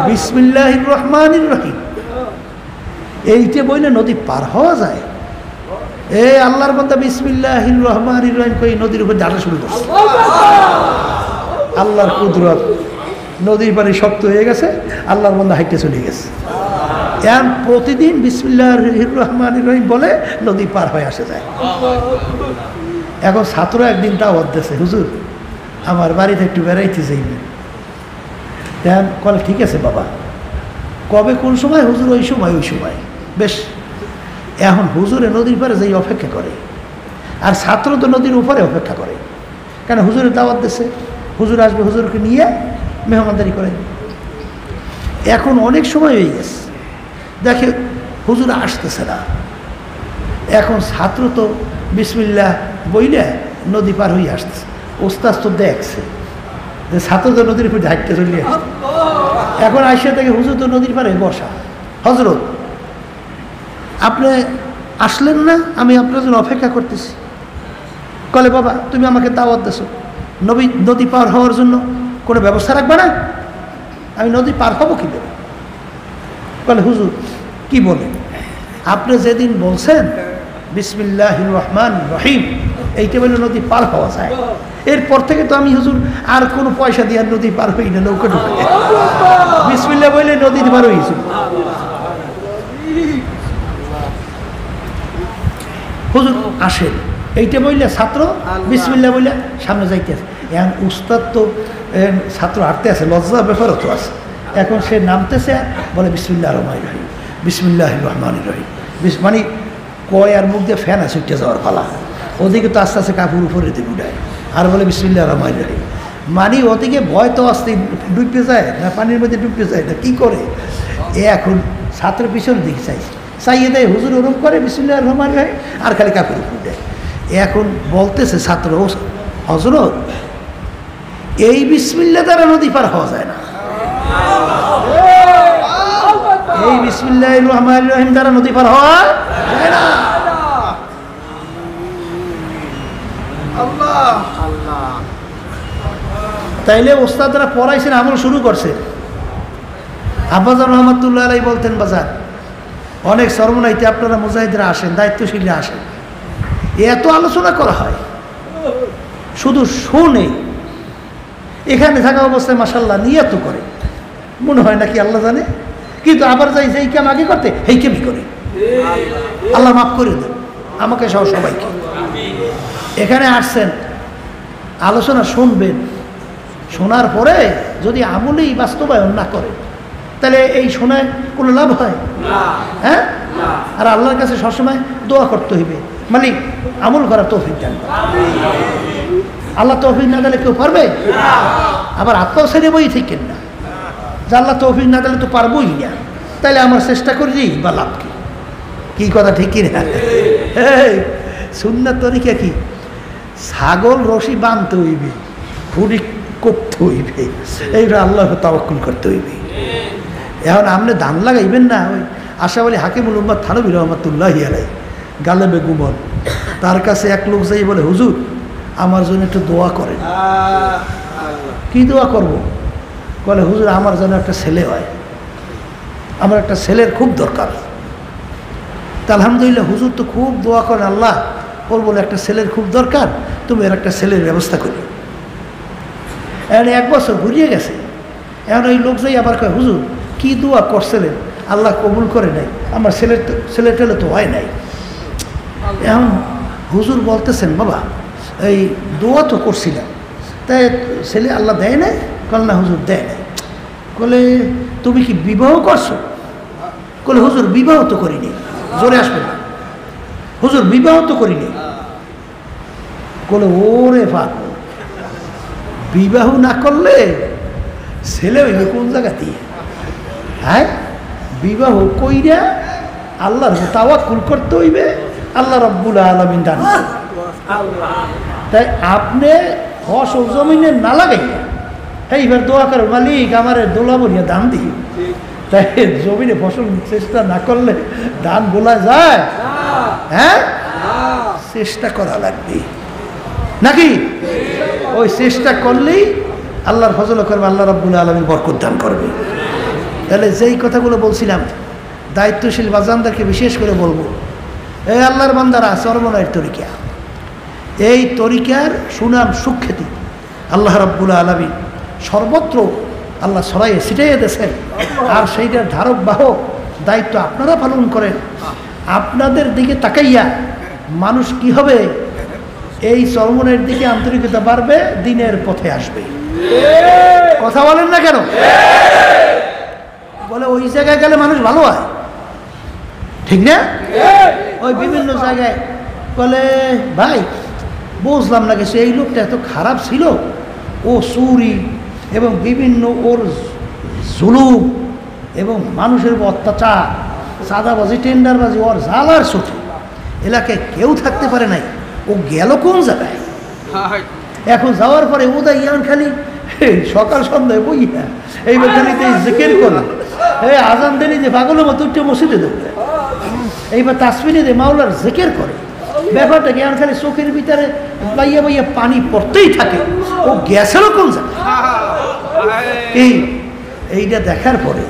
বিসমিল্লাহির রহমানির রহিম এইটা বইলে নদী পার হওয়া যায়। এই আল্লাহর বান্দা বিসমিল্লাহির রহমানির রহিম কই নদীর উপর যাওয়া শুরু করছে। আল্লাহর কুদরত, নদীর পানি শক্ত হয়ে গেছে, আল্লাহর বান্দা হাইটে চলে গেছে। এখন প্রতিদিন বিসমিল্লাহির রহমানির রহিম বলে নদী পার হয়ে আসে যায়। এখন ছাত্র একদিন দাওয়াত দিয়েছে, হুজুর আমার বাড়িতে একটু বেড়াইতে যাইবেন। দেন কল, ঠিক আছে বাবা, কবে কোন সময়? হুজুর ওই সময়, ওই সময়। বেশ, এখন হুজুরে নদীর পারে যাই অপেক্ষা করে, আর ছাত্র তো নদীর উপরে অপেক্ষা করে, কেন হুজুরের দাওয়াত দিয়েছে, হুজুর আসবে, হুজুরকে নিয়ে মেহমানদারি করে। এখন অনেক সময় হয়ে গেছে, দেখে হুজুর আসতেছে না। এখন ছাত্র তো বিসমিল্লাহ বইলে নদী পার হয়ে আসতেছে। ওস্তাদ তো দেখছে যে ছাত্র তো নদীর উপর ঝাঁকতে চলে আসছে। এখন আইসা থেকে হুজুর তো নদীর পারে বসা, হজরত আপনি আসলেন না, আমি আপনার জন্য অপেক্ষা করতেছি। কলে, বাবা তুমি আমাকে দাওয়াত দিছো, নদী পার হওয়ার জন্য কোনো ব্যবস্থা রাখবে না? আমি নদী পার হবো কি দেবে? বলে, হুজুর কি বলেন, আপনি যেদিন বলছেন বিসমিল্লাহির রহমানির রহিম এইটা বলে নদী পার হওয়া যায়, এরপর থেকে তো আমি হুজুর আর কোনো পয়সা দিয়ে নদী পার হই না, নৌকা ঢুকে বিসমিল্লাহ বলে নদী পার হয়েছিল। হুজুর আসেন এইটা বললে ছাত্র বিসমিল্লাহ বললে সামনে যাইতে আছে। এখন উস্তাদ তো ছাত্র হাঁটতে আছে, লজ্জার ব্যাপারও তো আছে। এখন সে নামতেছে, বলে বিসমিল্লাহির রহমানির রহিম, বিসমিল্লাহির রহমানির রহিম। মানে কয় আর মুখ দিয়ে ফ্যান আছে উঠে যাওয়ার পালা, ওদিকে তো আস্তে আস্তে কাপড় উপরে দিকে উঠায় আর বলে বিসমিল্লাহির রহমানির রহিম। মানে ওদিকে ভয় তো আসতে ডুবতে যায় না, পানির মধ্যে ডুবতে যায় না, কি করে? এখন ছাত্র পিছনের দিকে চাইছে, চাইয়ে দেয়, হুজুর ওরম করে বিসমিল্লাহির রহমানির রহিম আর খালি কাপড় উপরে দেয়। এখন বলতেছে ছাত্র, হজরত এই বিসমিল্লাহ দ্বারা নদী পার হওয়া যায় না, এই বিসমিল্লাহির রহমানির রহিম দ্বারা নদী পার হওয়া যায় না। আল্লাহ তাইলে ওস্তাদরা পড়াইছেন, আমল শুরু করছে। আব্বাজান রহমাতুল্লাহ আলাই বলতেন, বাজার অনেক সর্বনাইতে আপনারা মুজাহিদরা আসেন, দায়িত্বশীলরা আসেন, এত আলোচনা করা হয়, শুধু শোনে। এখানে থাকা অবস্থায় মাশাল্লাহ নিয়ত করে, মনে হয় নাকি আল্লাহ জানে, কিন্তু আবার যাই যেই কাম আগে করতে সেই কামই করে। আল্লাহ মাফ করে দেন আমাকে সহ সবাইকে। এখানে আসছেন, আলোচনা শুনবেন, শোনার পরে যদি আমলেই বাস্তবায়ন না করে তাহলে এই শোনায় কোনো লাভ হয়? হ্যাঁ। আর আল্লাহর কাছে সবসময় দোয়া করতে হইবে, মালিক আমল করা তৌফিক দেন। আল্লাহ তৌফিক না দিলে কেউ পারবে? আবার আত্মাও ছেড়ে বই থাকেন না যে আল্লাহ তৌফিক না দিলে তো পারবোই না, তাহলে আমার চেষ্টা করি বা লাভ কি? কি কথা ঠিক কিনা? সুন্নাত তরিকা কি? ছাগল রশি বাঁধতে হইবে, খুঁড়ি করতে হইবে, এইটা আল্লাহকে তাওয়াক্কুল করতে হইবে। এখন আপনি ধান লাগাইবেন না, ওই আশা বলি হাকিমুল উম্মাত থানবী রহমাতুল্লাহি আলাইহি গালেবে গুমন, তার কাছে এক লোক যাই বলে, হুজুর আমার জন্য একটু দোয়া করেন। কি দোয়া করব? বলে, হুজুর আমার জন্য একটা ছেলে হয়, আমার একটা ছেলের খুব দরকার। তা আলহামদুলিল্লাহ, হুজুর তো খুব দোয়া করেন, আল্লাহ ওর বলে একটা ছেলের খুব দরকার, তুমি এর একটা ছেলের ব্যবস্থা করি। এখন 1 বছর ঘুরিয়ে গেছে, এখন ওই লোক যাই আবার কয়, হুজুর কি দোয়া করছিলেন, আল্লাহ কবুল করে নাই, আমার ছেলে টেলে তো হয় নাই। এখন হুজুর বলতেছেন, বাবা এই দোয়া তো করছিলাম, তাই ছেলে আল্লাহ দেয় নাই? কল না হুজুর দেয় নাই। বলে, তুমি কি বিবাহ করছো? বলে, হুজুর বিবাহ তো করিনি। জোরে আসবে না, হুজুর বিবাহ তো করিনি। বলে, ওরে পাগল, বিবাহ না করলে ছেলে হইবে কোন জায়গা দিয়ে? হ্যাঁ, বিবাহ কইরা আল্লাহর তাওয়াক্কুল করতে হইবে, আল্লাহ রাব্বুল আলামিন দান করবেন। তাই আপনি ফসল জমিনে না লাগাইয়া এইবার দোয়া করেন, মালিক আমার দোলা বলিয়া দান দিই। তাই জমিনে ফসল চেষ্টা না করলে ধান বোলা যায়? হ্যাঁ, চেষ্টা করা লাগবে নাকি? ওই চেষ্টা করলেই আল্লাহর ফজল করবে, আল্লাহ রাব্বুল আলামিন বরকত দান করবে। তাহলে যেই কথাগুলো বলছিলাম, দায়িত্বশীল বাজানদেরকে বিশেষ করে বলবো, এই আল্লাহর বান্দারা চরমনায়ের তরিকা, এই তরিকার সুনাম সুখ্যাতি আল্লাহ রাব্বুল আলামিন সর্বত্র আল্লাহ ছড়াইয়ে ছিটাইয়ে দিয়েছেন। আর সেইটার ধারক বাহক দায়িত্ব আপনারা পালন করেন। আপনাদের দিকে তাকাইয়া মানুষ কি হবে? এই চরমনের দিকে আন্তরিকতা বাড়বে, দিনের পথে আসবে। কথা বলেন না কেন? বলে ওই জায়গায় গেলে মানুষ ভালো হয়, ঠিক না? ওই বিভিন্ন জায়গায় বলে, ভাই বুঝলাম না কিছু, এই লোকটা এত খারাপ ছিল, ও চুরি এবং বিভিন্ন ওর জুলুম এবং মানুষের অত্যাচার, চাঁদাবাজি, টেন্ডারবাজি, ওর জ্বালার ছুটি, এলাকায় কেউ থাকতে পারে নাই। ও গেল কোন জায়গায়? এখন যাওয়ার পরে ওদা ইয়ান খালি সকাল সন্ধ্যায় বই না, এইবার খালি জিকির করে, আজান দেনি যে পাগলের মতো উঠে মসজিদে দেবে, এইবার তাসবিনে দিয়ে মাওলার জিকির করে। ব্যাপারটা জ্ঞান খালি চোখের ভিতরে বাইয়া বাইয়া পানি পড়তেই থাকে। ও গ্যাসেরও কোন এইটা দেখার পরে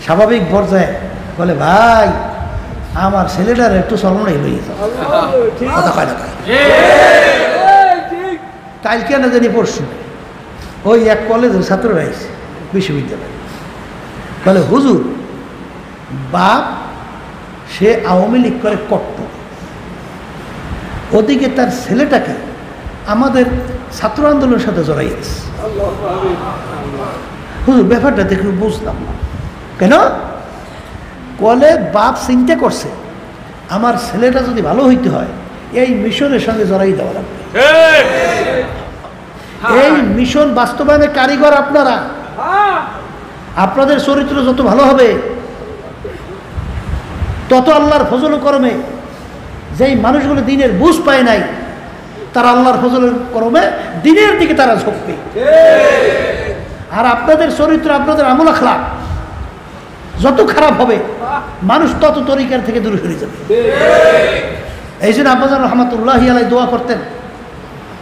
স্বাভাবিক পর্যায়ে বলে, ভাই আমার ছেলেটার একটু সর্বনাই লইয়ে যাও। কথা কয় না? কালকে না জানি পড়ছি, ওই এক কলেজের ছাত্ররা এসে বিশ্ববিদ্যালয় বলে, হুজুর বাপ সে আওয়ামী লীগ করে করত, ওদিকে তার ছেলেটাকে আমাদের ছাত্র আন্দোলনের সাথে জড়াইছে। হুজুর ব্যাপারটা দেখে বুঝলাম না কেন? বলে, বাপ চিন্তা করছে আমার ছেলেটা যদি ভালো হইতে হয় এই মিশনের সঙ্গে জড়াই দেওয়া লাগবে। এই মিশন বাস্তবায়নের কারিগর আপনারা। আপনাদের চরিত্র যত ভালো হবে তত আল্লাহর ফজল করমে যেই মানুষগুলো দিনের বুঝ পায় নাই তারা আল্লাহর ফজলের করমে দিনের দিকে তারা ঝুঁকবে। আর আপনাদের চরিত্র, আপনাদের আমল আখলাক যত খারাপ হবে মানুষ তত তরিকার থেকে দূরে সরে যাবে। এই জন্য আব্বাজান রহমাতুল্লাহি আলাইহি দোয়া করতেন,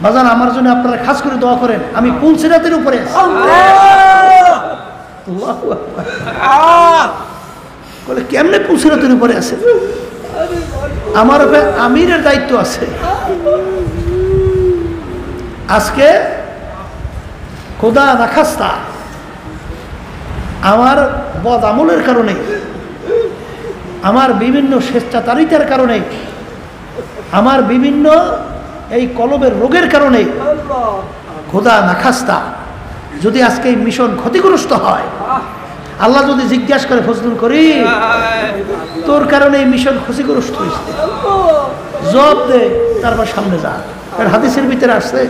বাজান আমার জন্য আপনারা খাস করে দোয়া করেন, আমি পুলসিরাতের উপরে আছি। আল্লাহু আকবার। বলে কেমনে পুলসিরাতের উপরে আছে? আমার উপরে আমিরের দায়িত্ব আছে। আজকে খোদা নাখাস্তা আমার বদ আমলের কারণে, আমার বিভিন্ন স্বেচ্ছাচারিতার কারণে, আমার বিভিন্ন এই কলবের রোগের কারণে খোদা নাখাস্তা যদি আজকে এই মিশন ক্ষতিগ্রস্ত হয়, আল্লাহ যদি জিজ্ঞাসা করে ফজলুল করিম তোর কারণে এই মিশন ক্ষতিগ্রস্ত হয়েছে, জবাব দে, তারপর সামনে যা। আর হাদিসের ভিতরে আসছে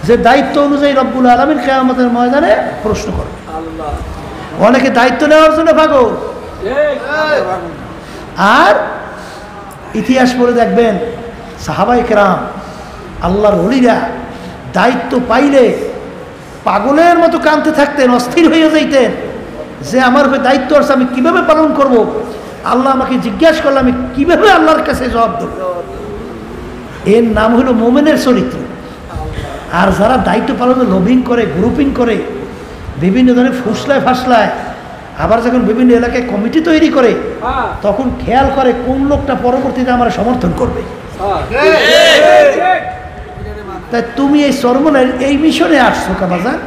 যে দায়িত্ব অনুযায়ী রব্বুল আলামিন কিয়ামতের ময়দানে প্রশ্ন করবে। অনেকে দায়িত্ব নেওয়ার জন্য পাগল, আর ইতিহাস পড়ে দেখবেন সাহাবায়ে কেরাম আল্লাহর ওলিরা দায়িত্ব পাইলে পাগলের মতো কাঁদতে থাকতেন, অস্থির হয়ে যাইতেন যে আমার উপরে দায়িত্ব আছে, আমি কিভাবে পালন করব। আল্লাহ আমাকে জিজ্ঞাসা করলে আমি কিভাবে আল্লাহর কাছে জবাব দেব। এর নাম হলো মোমেনের চরিত্র। আর যারা দায়িত্ব পালনে লবিং করে, গ্রুপিং করে, বিভিন্ন ধরনের ফুসলায় ফাসলায়, আবার যখন বিভিন্ন এলাকায় কমিটি তৈরি করে, তখন খেয়াল করে কোন লোকটা পরবর্তীতে আমার সমর্থন করবে। তাই তুমি এই চরমনের এই মিশনে আসছো কাবাজান,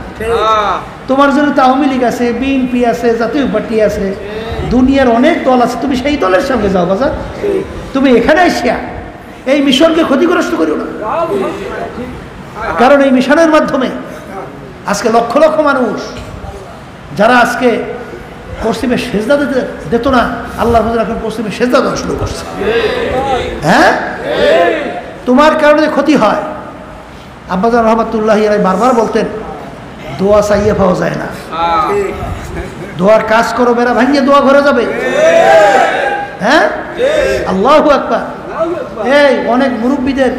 তোমার জন্য তো আওয়ামী লীগ আছে, বিএনপি আছে, জাতীয় পার্টি আছে, দুনিয়ার অনেক দল আছে, তুমি সেই দলের সঙ্গে যাও বাজার। তুমি এখানে এসিয়া এই মিশনকে ক্ষতিগ্রস্ত করিও না, কারণ এই মিশনের মাধ্যমে আজকে লক্ষ লক্ষ মানুষ যারা আজকে পশ্চিমে সেজদা দিত না, আল্লাহর ফজলে এখন পশ্চিমে সেজদা দেওয়া শুরু করছে। হ্যাঁ, তোমার কারণে যে ক্ষতি হয়। আব্বাজান রহমাতুল্লাহি আলাইহি বারবার বলতেন দোয়া চাইয়ে পাওয়া যায় না, দোয়ার কাজ করো, বেড়া ভাঙিয়ে দোয়া ঘরে যাবে। হ্যাঁ, আল্লাহু আকবার। এই অনেক মুরব্বীদের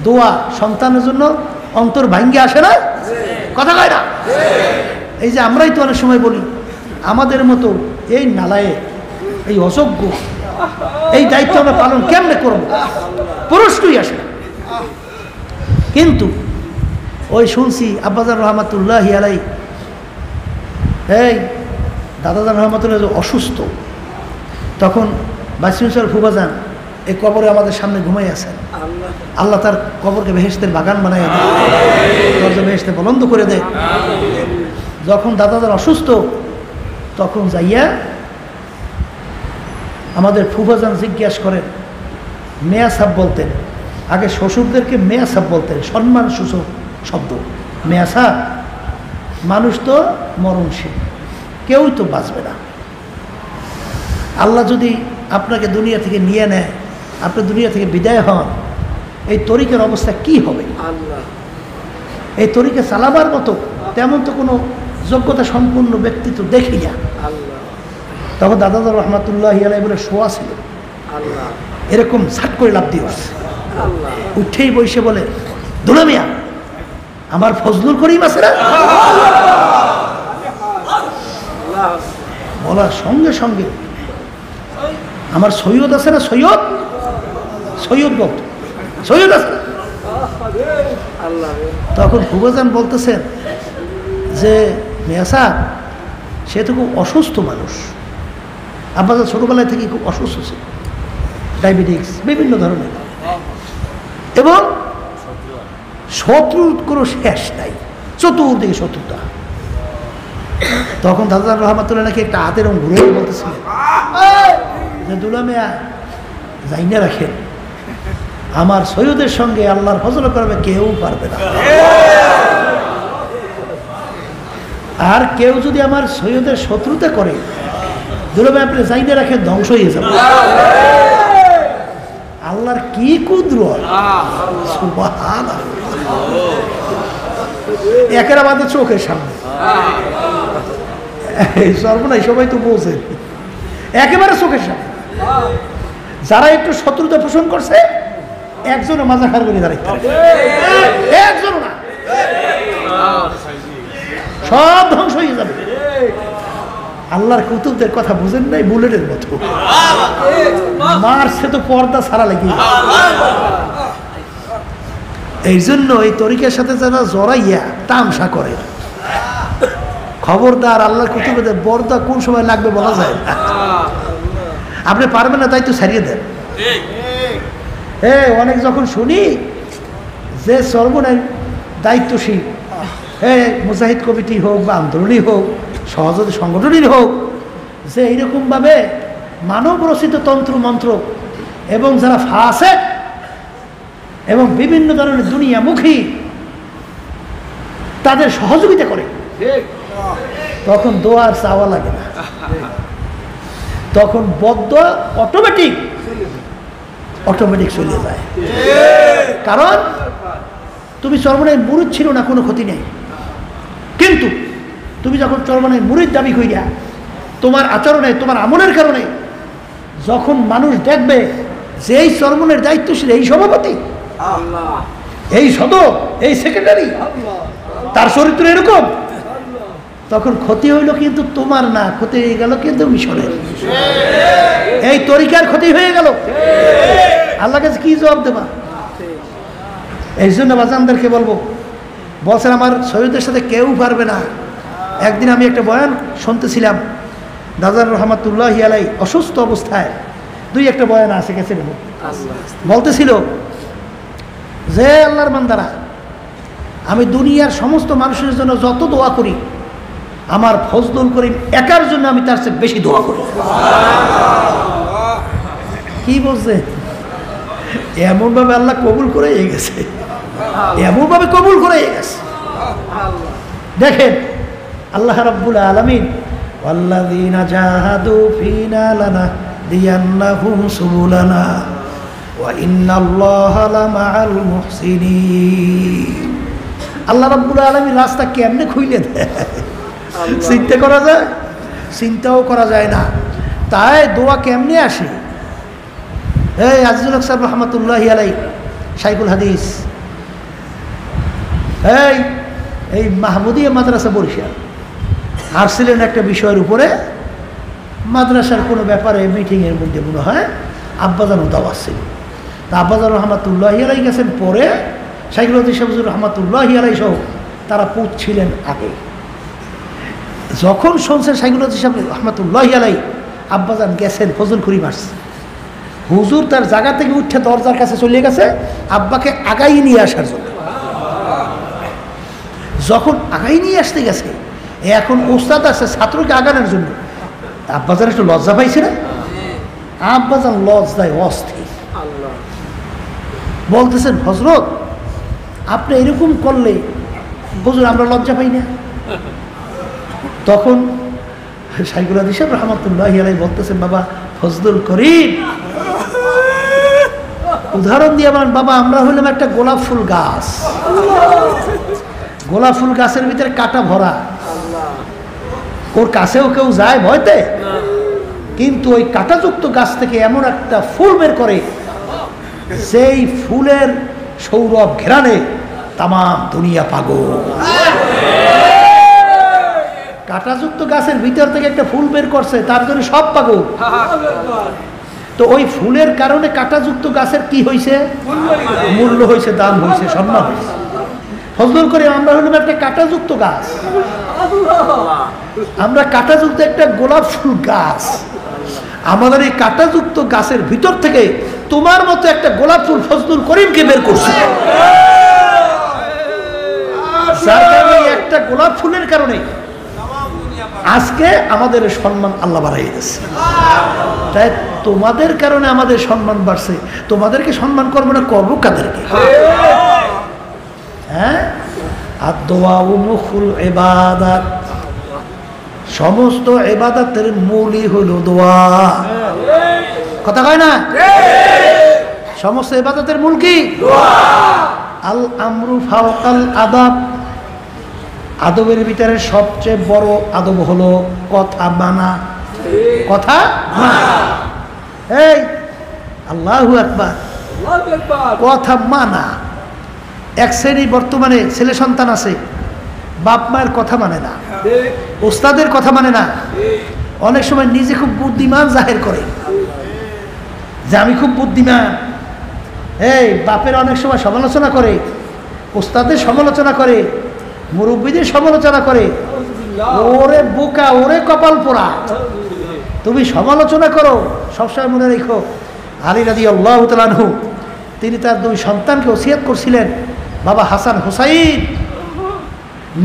দোয়া সন্তানের জন্য অন্তর ভাঙ্গে আসে না, কথা কয় না। এই যে আমরাই তো অনেক সময় বলি আমাদের মতো এই নালায়ে, এই অযোগ্য, এই দায়িত্ব আমরা পালন কেমনে করবো, প্রশ্নই আসে না। কিন্তু ওই শুনছি আব্বাজান রহমাতুল্লাহি আলাইহি, এই দাদাজান রহমাতুল্লাহ অসুস্থ, তখন বাইসমিনসার ফুবাজান এই কবরে আমাদের সামনে ঘুমাই আছেন। আল্লাহ তার কবরকে বেহেশতের বাগান বানাই দেয়, দরজা বেহেশতে বলন্দ করে দেয়। যখন দাদাজান অসুস্থ, তখন যাইয়া আমাদের ফুফাজান জিজ্ঞাসা করেন, মেয়া সাহেব বলতেন, আগে শ্বশুরদেরকে মেয়া সাহেব বলতেন, সম্মান সূচক শব্দ। মেয়া সাহেব, মানুষ তো মরণশীল, কেউই তো বাঁচবে না। আল্লাহ যদি আপনাকে দুনিয়া থেকে নিয়ে নেয়, আপনি দুনিয়া থেকে বিদায় হন, এই তরিকার অবস্থা কি হবে? এই তরিকা চালাবার মতো তেমন তো কোনো যোগ্যতা সম্পন্ন ব্যক্তি তো দেখি না। তখন দাদাদার রহমাতুল্লাহি আলাইহি বলে শোয়া ছিল, এরকম ঝাট করে লাফ দিয়ে উঠছে, উঠেই বসে বলে দুলা মিয়া আমার ফজলুল করিম আছে না? বলার সঙ্গে সঙ্গে আমার সৈয়দ আছে না, সৈয়দ সৈয়দ বলতো, সৈয়দ আছে না? তখন ফুবাজান বলতেছেন যে মিয়া সাহেব, সে তো খুব অসুস্থ মানুষ, আব্বাজান ছোটবেলায় থেকে খুব অসুস্থ ছিল, ডায়াবেটিক্স বিভিন্ন ধরনের, এবং শত্রুর কোনো শেষ নাই, চতুর্দিকে শত্রুতা। তখন দাদা রহমাতুল্লাহ নাকি একটা হাতের ঘুরে বলতেছিলেন যে দুলা মিয়া যাই না রাখেন, আমার সৈয়দের সঙ্গে আল্লাহর ফজল করবে কেউ পারবে না, আর কেউ যদি আমার সৈয়দের শত্রুতা করে, দুলা মিয়া আপনি যাই না রাখেন, ধ্বংস হয়ে যাবে। আল্লাহর কি কুদরত, সুবহানাল্লাহ। একের আমাদের চোখের সামনে সর্বনাই, সবাই তো বলছে একেবারে চোখের সামনে। যারা একটু শত্রুতা পোষণ করছে, একজনও মাজা খার করে দাঁড়াইতে, একজনও না, সব ধ্বংস হয়ে যাবে। আল্লাহর কুতুবদের কথা বুঝেন নাই, বুলেটের মতো মারছে তো পর্দা ছাড়া লেগে। এই জন্য এই তরিকার সাথে যারা জড়াইয়া তামসা করে, খবরদার, আল্লাহর কুতুবে বর্দা কোন সময় লাগবে বলা যায় না। আপনি পারবেন না তাই তো ছাড়িয়ে দেন। অনেক যখন শুনি যে সর্বনের দায়িত্বশীল, মুজাহিদ কমিটি হোক বা আন্দোলনই হোক, সহযোগী সংগঠনই হোক, যে এইরকমভাবে মানব রচিত তন্ত্র মন্ত্র এবং যারা ফাসেক এবং বিভিন্ন ধরনের দুনিয়ামুখী তাদের সহযোগিতা করে, তখন দোয়ার চাওয়া লাগে না, তখন বদদোয়া অটোমেটিক চলে যায়। কারণ তুমি চরমনায় মুরিদ ছিল না, কোনো ক্ষতি নেই। কিন্তু তুমি যখন চরমনায় মুরিদ দাবি করিয়া তোমার আচরণে, তোমার আমলের কারণে যখন মানুষ দেখবে যে এই চরমনের দায়িত্বশীল, এই সভাপতি, এই সদর, এই সেক্রেটারি, তার চরিত্র এরকম, তখন ক্ষতি হইল কিন্তু তোমার না, ক্ষতি হয়ে গেল কিন্তু মিশনের, এই তরিকার ক্ষতি হয়ে গেল। আল্লাহ কাছে কি জবাব দেবা? এই জন্য বাজানদেরকে বলছেন আমার সৈয়দের সাথে কেউ পারবে না। একদিন আমি একটা বয়ান শুনতেছিলাম, দাদার রহমাতুল্লাহ আলাই অসুস্থ অবস্থায়, দুই একটা বয়ান আছে গেছে, বলতেছিল যে আল্লাহর বান্দারা, আমি দুনিয়ার সমস্ত মানুষের জন্য যত দোয়া করি, আমার ফজলুল করিম একার জন্য আমি তার চেয়ে বেশি দোয়া করি। কি বলছে? এমনভাবে আল্লাহ কবুল করে গেছে, এমনভাবে কবুল করে গেছে। দেখেন আল্লাহ রাব্বুল আলামিন, ওয়াল্লাযীনা জাহাদু ফীনা লানাহদিয়ান্নাহুম সুবুলানা ওয়া ইন্নাল্লাহা লামাআল মুহসিনিন। আল্লাহ রাব্বুল আলামিন রাস্তা কেমনে খুইলে দেয় চিন্তা করা যায়? চিন্তাও করা যায় না। তাই দোয়া কেমনে আসে? এই আজিজুল হক সাহেব রহমতুল্লাহি আলাই, শাইখুল হাদিস, এই মাহমুদিয়া মাদ্রাসা বরিশাল আসছিলেন একটা বিষয়ের উপরে, মাদ্রাসার কোনো ব্যাপারে মিটিংয়ের মধ্যে মনে হয় আব্বাজানও দাওয়াত ছিল। তা আব্বাজান রহমতুল্লাহি আলাই গেছেন পরে, শাইখুল হাদিস শাহজুর রহমতুল্লাহি আলাই সহ তারা পুঁতছিলেন আগে। যখন শুনছেন শাইখুল হাদিস রহমতুল্লাহি আলাই আব্বাজান গেছেন ফজল করিম আসছে, হুজুর তার জায়গা থেকে উঠে দরজার কাছে চলে গেছে আব্বাকে আগাই নিয়ে আসার জন্য। যখন আগাই নিয়ে আসতে গেছে, এখন ওস্তাদ আসছে ছাত্রকে আগানোর জন্য, আব্বাজান একটু লজ্জা পাইছে না? আব্বাজান লজ্জায় অস্থির, বলতেছেন হজরত আপনি এরকম করলে হুজুর আমরা লজ্জা পাই না। তখন শাইখুল হাদিস রহমতুল্লাহি আলাইহি বলতেছেন, বাবা ফজলুল করিম, উদাহরণ দিয়ে বলেন, বাবা আমরা হইলাম একটা গোলাপ ফুল গাছ, গোলাপ ফুল গাছের ভিতরে কাটা ভরা, ওর কাছেও কেউ যায় ভয়তে, কিন্তু ওই কাঁটাযুক্ত গাছ থেকে এমন একটা ফুল বের করে, সেই ফুলের সৌরভ ঘেরানে তামাম দুনিয়া পাগল। কাঁটাযুক্ত গাছের ভিতর থেকে একটা ফুল বের করছে, তার জন্য সব পাগল। তো ওই ফুলের কারণে কাঁটাযুক্ত গাছের কি হয়েছে? মূল্য হয়েছে, দাম হয়েছে, সম্মান হয়েছে। ফজল করে আমরা হলাম একটা কাঁটাযুক্ত গাছ, আমরা কাঁটাযুক্ত একটা গোলাপ ফুল গাছ। আমাদের এই কাঁটাযুক্ত গাছের ভিতর থেকে তোমার মতো একটা গোলাপ ফুল ফজলুল করিমকে বের করছে, যার কারণে একটা গোলাপ ফুলের কারণে আজকে আমাদের সম্মান আল্লাহ বাড়াইয়ে দিয়েছে। তাই তোমাদের কারণে আমাদের সম্মান বাড়ছে, তোমাদেরকে সম্মান করবো না, করবো কাদেরকে? হ্যাঁ, আর দোয়া মুখুল ইবাদাত, সমস্ত ইবাদতের মূলই হলো দোয়া। কথা কয় না? সমস্ত ইবাদতের মূল কি? দোয়া। আল আমরু ফাওকাল আদাব, আদবের ভিতরে সবচেয়ে বড় আদব হলো কথা মানা। কথা মানা, এই আল্লাহু আকবার, কথা মানা। এক শ্রেণী বর্তমানে ছেলে সন্তান আছে, বাপ মায়ের কথা মানে না, ওস্তাদের কথা মানে না, অনেক সময় নিজে খুব বুদ্ধিমান জাহির করে যে আমি খুব বুদ্ধিমান। এই বাপের অনেক সময় সমালোচনা করে, ওস্তাদের সমালোচনা করে, মুরব্বীদের সমালোচনা করে, ওরে বোকা, ওরে কপাল পোড়া। তুমি সমালোচনা করো, সবসময় মনে রেখো আলী রাদিয়াল্লাহু তাআলা আনহু তিনি তার 2 সন্তানকে ওসিয়ত করছিলেন, বাবা হাসান হুসাইন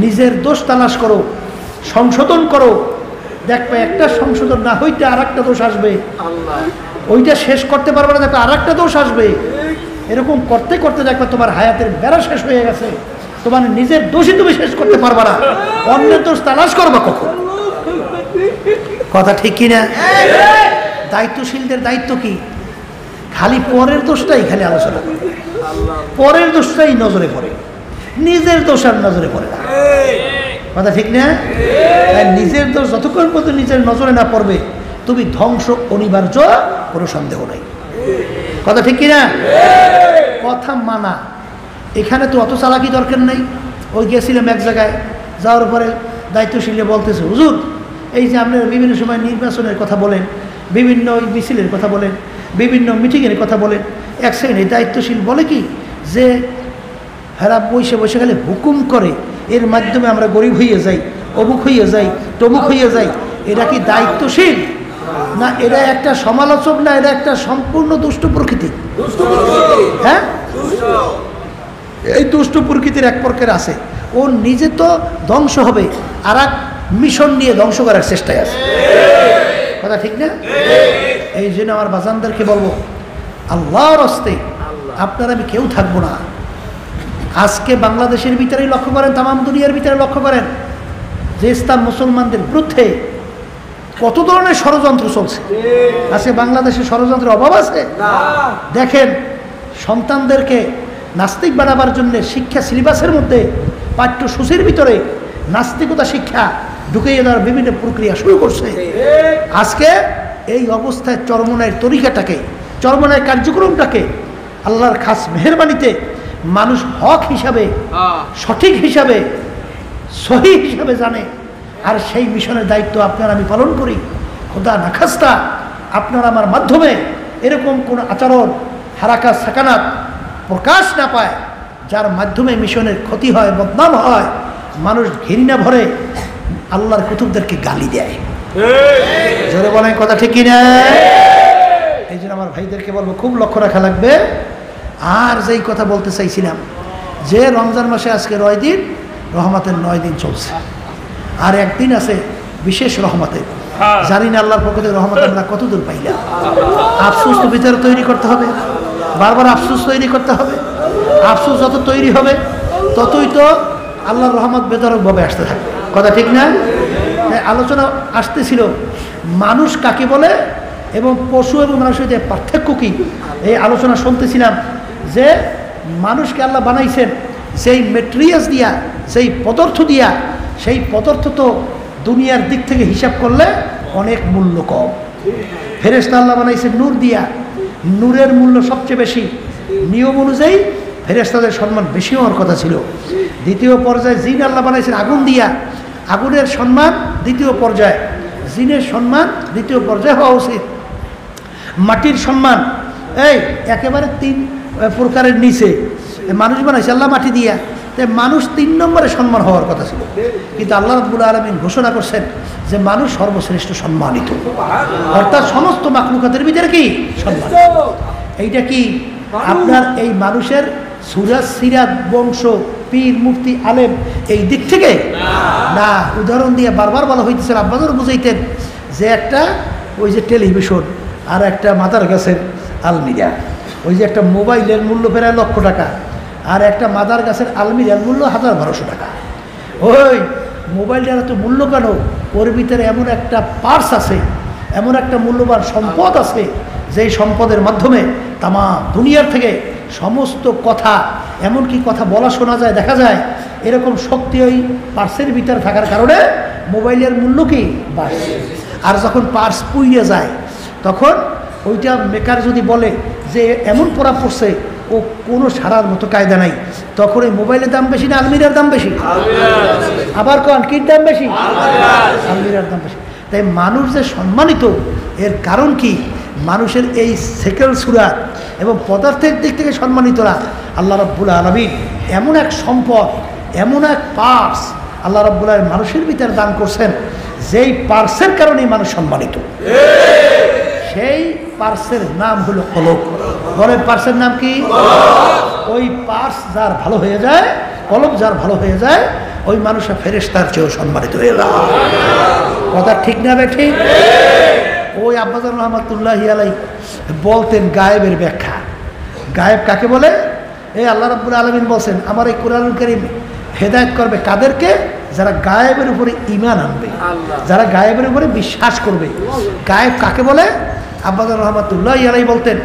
নিজের দোষ তালাশ করো, সংশোধন করো, দেখবে একটা সংশোধন না হইতে আর একটা দোষ আসবে, ওইটা শেষ করতে পারবে না, দেখবে আর একটা দোষ আসবে। এরকম করতে করতে দেখবে তোমার হায়াতের বেড়া শেষ হয়ে গেছে, তোমার নিজের দোষই তুমি শেষ করতে পারবে না, অন্যের দোষ তালাশ করবা কখন? কথা ঠিক কিনা? দায়িত্বশীলদের দায়িত্ব কি? খালি পরের দোষটাই খালি আলোচনা করে, পরের দোষটাই নজরে পড়ে, নিজের দোষ আর নজরে পড়ে না। কথা ঠিক না? তাই নিজের দোষ যতক্ষণ পর্যন্ত নিজের নজরে না পড়বে তুমি ধ্বংস অনিবার্য, কোনো সন্দেহ নাই। কথা ঠিক কিনা? কথা মানা, এখানে তো অত চালাকি দরকার নেই। ওই গেছিলাম এক জায়গায়, যাওয়ার পরে দায়িত্বশীলে বলতেছে, হুজুর এই যে আপনারা বিভিন্ন সময় নির্বাচনের কথা বলেন, বিভিন্ন মিছিলের কথা বলেন, বিভিন্ন মিটিংয়ের কথা বলেন, এক শ্রেণীর দায়িত্বশীল বলে কি যে হেরা বসে বসে খালি হুকুম করে, এর মাধ্যমে আমরা গরিব হইয়া যাই, অমুক হইয়া যাই, তমুক হইয়া যাই। এটা কি দায়িত্বশীল? না এটা একটা সমালোচক, না এটা একটা সম্পূর্ণ দুষ্ট প্রকৃতি। হ্যাঁ, এই দুষ্ট প্রকৃতির এক প্রকার আছে, ও নিজে তো ধ্বংস হবে আর এক মিশন নিয়ে ধ্বংস করার চেষ্টায় আছে। কথা ঠিক না? এই জন্য আমার বাজানদেরকে বলবো, আল্লাহর হস্তে আপনারা আমি কেউ থাকবো না। আজকে বাংলাদেশের ভিতরেই লক্ষ্য করেন, তামাম দুনিয়ার ভিতরে লক্ষ্য করেন যে ইসলাম মুসলমানদের বিরুদ্ধে কত ধরনের ষড়যন্ত্র চলছে। আজকে বাংলাদেশে ষড়যন্ত্রের অভাব আছে? দেখেন, সন্তানদেরকে নাস্তিক বানাবার জন্য শিক্ষা সিলেবাসের মধ্যে পাঠ্যসূচির ভিতরে নাস্তিকতা শিক্ষা ঢুকিয়ে দেওয়ার বিভিন্ন প্রক্রিয়া শুরু করছে। আজকে এই অবস্থায় চরমনায়ের তরিকাটাকে, চরমনায়ের কার্যক্রমটাকে আল্লাহর খাস মেহেরবানিতে মানুষ হক হিসাবে, সঠিক হিসাবে, সহিহ হিসাবে জানে, আর সেই মিশনের দায়িত্ব আপনার আমি পালন করি। খোদা নাখাস্তা আপনার আমার মাধ্যমে এরকম কোন আচরণ, হারাকাত, সাকানাত প্রকাশ না পায় যার মাধ্যমে মিশনের ক্ষতি হয়, বদনাম হয়, মানুষ ঘৃণা ভরে আল্লাহর কুতুবদেরকে গালি দেয়। জোরে বলেন কথা ঠিক কিনা? এই জন্য আমার ভাইদেরকে বলবো, খুব লক্ষ্য রাখা লাগবে। আর যেই কথা বলতে চাইছিলাম যে রমজান মাসে আজকে 9 দিন, রহমতের 9 দিন চলছে, আর একদিন আছে বিশেষ রহমতের। জানি না আল্লাহর পক্ষ থেকে রহমত আমরা কতদূর পাইলাম। আফসোস তো ভিতরে তৈরি করতে হবে, বারবার আফসোস তৈরি করতে হবে। আফসোস যত তৈরি হবে ততই তো আল্লাহর রহমত বেদরকভাবে আসতে থাকবে। কথা ঠিক না? আলোচনা আসতেছিল মানুষ কাকে বলে এবং পশু এবং মানুষের যে পার্থক্য কী, এই আলোচনা শুনতেছিলাম যে মানুষকে আল্লাহ বানাইছেন সেই মেটেরিয়ালস দিয়া, সেই পদার্থ দিয়া, সেই পদার্থ তো দুনিয়ার দিক থেকে হিসাব করলে অনেক মূল্য কম। ফেরেশতা আল্লাহ বানাইছেন নূর দিয়া, নূরের মূল্য সবচেয়ে বেশি। নিয়ম অনুযায়ী ফেরেশতাদের সম্মান বেশি হওয়ার কথা ছিল। দ্বিতীয় পর্যায়ে জিন আল্লাহ বানাইছেন আগুন দিয়া, আগুনের সম্মান দ্বিতীয় পর্যায়ে, জিনের সম্মান দ্বিতীয় পর্যায়ে হওয়া উচিত। মাটির সম্মান এই একেবারে 3 প্রকারের নিচে মানুষ বানাইছে আল্লাহ মাটি দিয়া, তাই মানুষ 3 নম্বরে সম্মান হওয়ার কথা ছিল। কিন্তু আল্লাহ রাব্বুল আলামিন ঘোষণা করছেন যে মানুষ সর্বশ্রেষ্ঠ সম্মানিত, অর্থাৎ সমস্ত মাখলুকাতের ভিতরে কি সম্মানিত। এইটা কি আপনার এই মানুষের সুরাজ সিরাত বংশ পীর মুফতি আলেম এই দিক থেকে না? উদাহরণ দিয়ে বারবার বলা হইতেছে, আব্বাজার বুঝাইতেন যে একটা ওই যে টেলিভিশন আর একটা মাদার গাছের আলমিরা, ওই যে একটা মোবাইলের মূল্য প্রায় 1 লক্ষ টাকা আর একটা মাদার গাছের আলমিরার মূল্য 1200 টাকা। ওই মোবাইলটার এত মূল্য কেন? ওর ভিতরে এমন একটা পার্স আছে, এমন একটা মূল্যবান সম্পদ আছে, যেই সম্পদের মাধ্যমে তামাম দুনিয়ার থেকে সমস্ত কথা, এমনকি কথা বলা শোনা যায়, দেখা যায়, এরকম শক্তি ওই পার্সের ভিতরে থাকার কারণে মোবাইলের মূল্য কি বাড়ছে। আর যখন পার্স পুড়িয়ে যায় তখন ওইটা মেকার যদি বলে যে এমন পড়া পড়ছে ও কোনো সারার মতো কায়দা নাই, তখন এই মোবাইলের দাম বেশি না আলমিরার দাম বেশি? আবার কোন কির দাম বেশি? আলমিরার দাম বেশি। তাই মানুষ যে সম্মানিত এর কারণ কি? মানুষের এই সেকেল সুরাত এবং পদার্থের দিক থেকে সম্মানিত না। আল্লাহ রাব্বুল আলামিন এমন এক সম্পদ, এমন এক পার্স আল্লাহ রাব্বুল আলামিন মানুষের ভিতরে দান করছেন, যেই পার্সের কারণেই মানুষ সম্মানিত। সেই পার্সের নাম হলো কলব। বলেন পার্সের নাম কি? ওই পার্স যার ভালো হয়ে যায়, কলব যার ভালো হয়ে যায়, ওই মানুষের ফেরেশতার চেয়েও সম্মানিত হয়ে যায়। কথা ঠিক না বে ঠিক? ওই আব্বাজান রহমাতুল্লাহি আলাইহি বলতেন গায়েবের ব্যাখ্যা। গায়েব কাকে বলে? এই আল্লাহ রাব্বুল আলামিন বলছেন আমার এই কোরআনুল কারীম হেদায়েত করবে কাদেরকে? যারা গায়েবের উপরে ঈমান আনবে, যারা গায়েবের উপরে বিশ্বাস করবে। গায়েব কাকে বলে? আব্বাজান রহমাতুল্লাহি আলাইহি বলতেন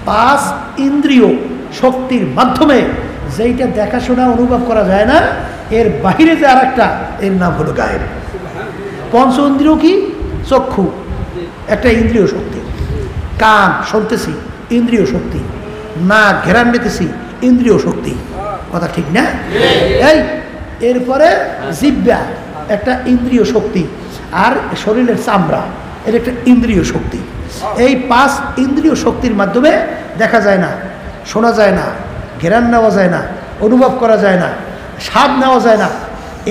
5 ইন্দ্রিয় শক্তির মাধ্যমে যেইটা দেখাশোনা অনুভব করা যায় না, এর বাহিরে যে আর একটা, এর নাম হলো গায়েব। পঞ্চ ইন্দ্রিয় কি? চক্ষু একটা ইন্দ্রিয় শক্তি, কান শুনতেছি ইন্দ্রিয় শক্তি, নাক ঘেরান নিতেছি ইন্দ্রিয় শক্তি। কথা ঠিক না? এই এরপরে জিহ্বা একটা ইন্দ্রিয় শক্তি, আর শরীরের চামড়া এর একটা ইন্দ্রিয় শক্তি। এই 5 ইন্দ্রিয় শক্তির মাধ্যমে দেখা যায় না, শোনা যায় না, ঘেরান নেওয়া যায় না, অনুভব করা যায় না, স্বাদ নেওয়া যায় না।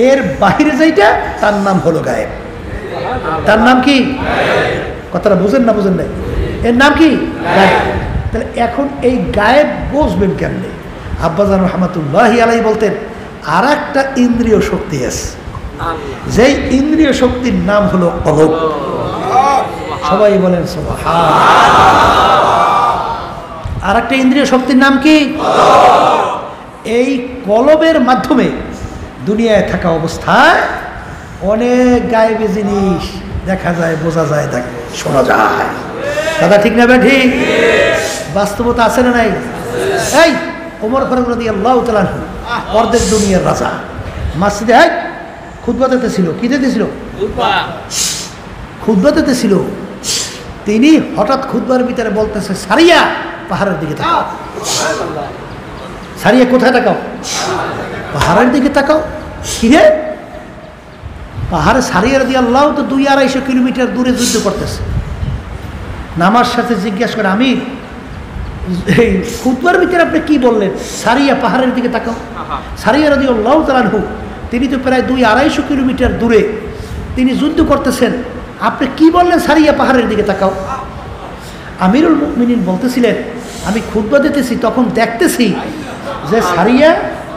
এর বাহিরে যেটা তার নাম হলো গায়েব। তার নাম কি? কথাটা বুঝেন না বুঝেন নাই? এর নাম কি? গায়েব। তাহলে এখন এই গায়েব বুঝবেন কেমনে? আব্বাজান রহমাতুল্লাহি আলাইহি বলতেন আর একটা ইন্দ্রিয় শক্তি আছে, যেই ইন্দ্রিয় শক্তির নাম হলো কলব। সবাই বলেন সুবহানাল্লাহ। আর একটা ইন্দ্রিয় শক্তির নাম কি? এই কলবের মাধ্যমে দুনিয়ায় থাকা অবস্থায় অনেক গায়েবী জিনিস দেখা যায়, বোঝা যায়, শোনা যায়। দাদা ঠিক না? ঠিক। বাস্তবতা আছে না নাই? এই ওমর ফারুক রাদিয়াল্লাহু তাআলা অর্ধেক দুনিয়ার রাজা, মসজিদে খুতবা দিতেছিল। কি দিতেছিল? খুতবা দিতেছিল। তিনি হঠাৎ খুতবার ভিতরে বলতেছে সারিয়া পাহাড়ের দিকে তাকাও। সারিয়া কোথায় তাকাও? পাহাড়ের দিকে তাকাও। কি রে? পাহাড়ে সারিয়া রাদিয়াল্লাহু তো 200-250 কিলোমিটার দূরে যুদ্ধ করতেছে। নামার সাথে জিজ্ঞাসা করে আমি এই খুতবার ভিতরে আপনি কি বললেন? সারিয়া পাহাড়ের দিকে তাকাও। সারিয়া রাদিয়াল্লাহু তাআলা আনহু তিনি তো প্রায় 200-250 কিলোমিটার দূরে তিনি যুদ্ধ করতেছেন, আপনি কি বললেন সারিয়া পাহাড়ের দিকে তাকাও? আমিরুল মুমিনিন বলতেছিলেন আমি খুতবা দিতেছি, তখন দেখতেছি যে সারিয়া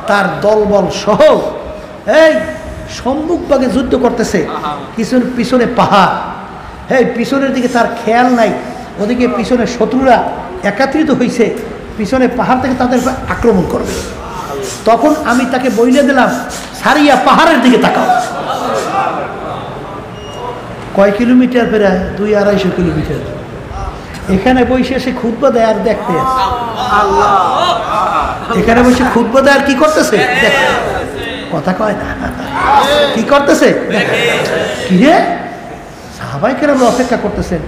তার দলবল সহ এই সম্মুখভাগে যুদ্ধ করতেছে, পিছনে পাহাড়। হ্যাঁ, পিছনের দিকে তার খেয়াল নাই, ওদিকে পিছনে শত্রুরা একত্রিত হয়েছে, পিছনে পাহাড় থেকে তাদের আক্রমণ করবে। তখন আমি তাকে বইলে দিলাম সারিয়া পাহাড়ের দিকে তাকাও। কয় কিলোমিটার? প্রায় 200-250 কিলোমিটার। এখানে বসে সে খুতবা দেয় আর দেখতে আছে। এখানে বসে খুতবা দেয় আর কি করতেছে? কথা কয় না, কি করতেছে? কি রে? সাহাবায়ে কেরাম অপেক্ষা করতেছেন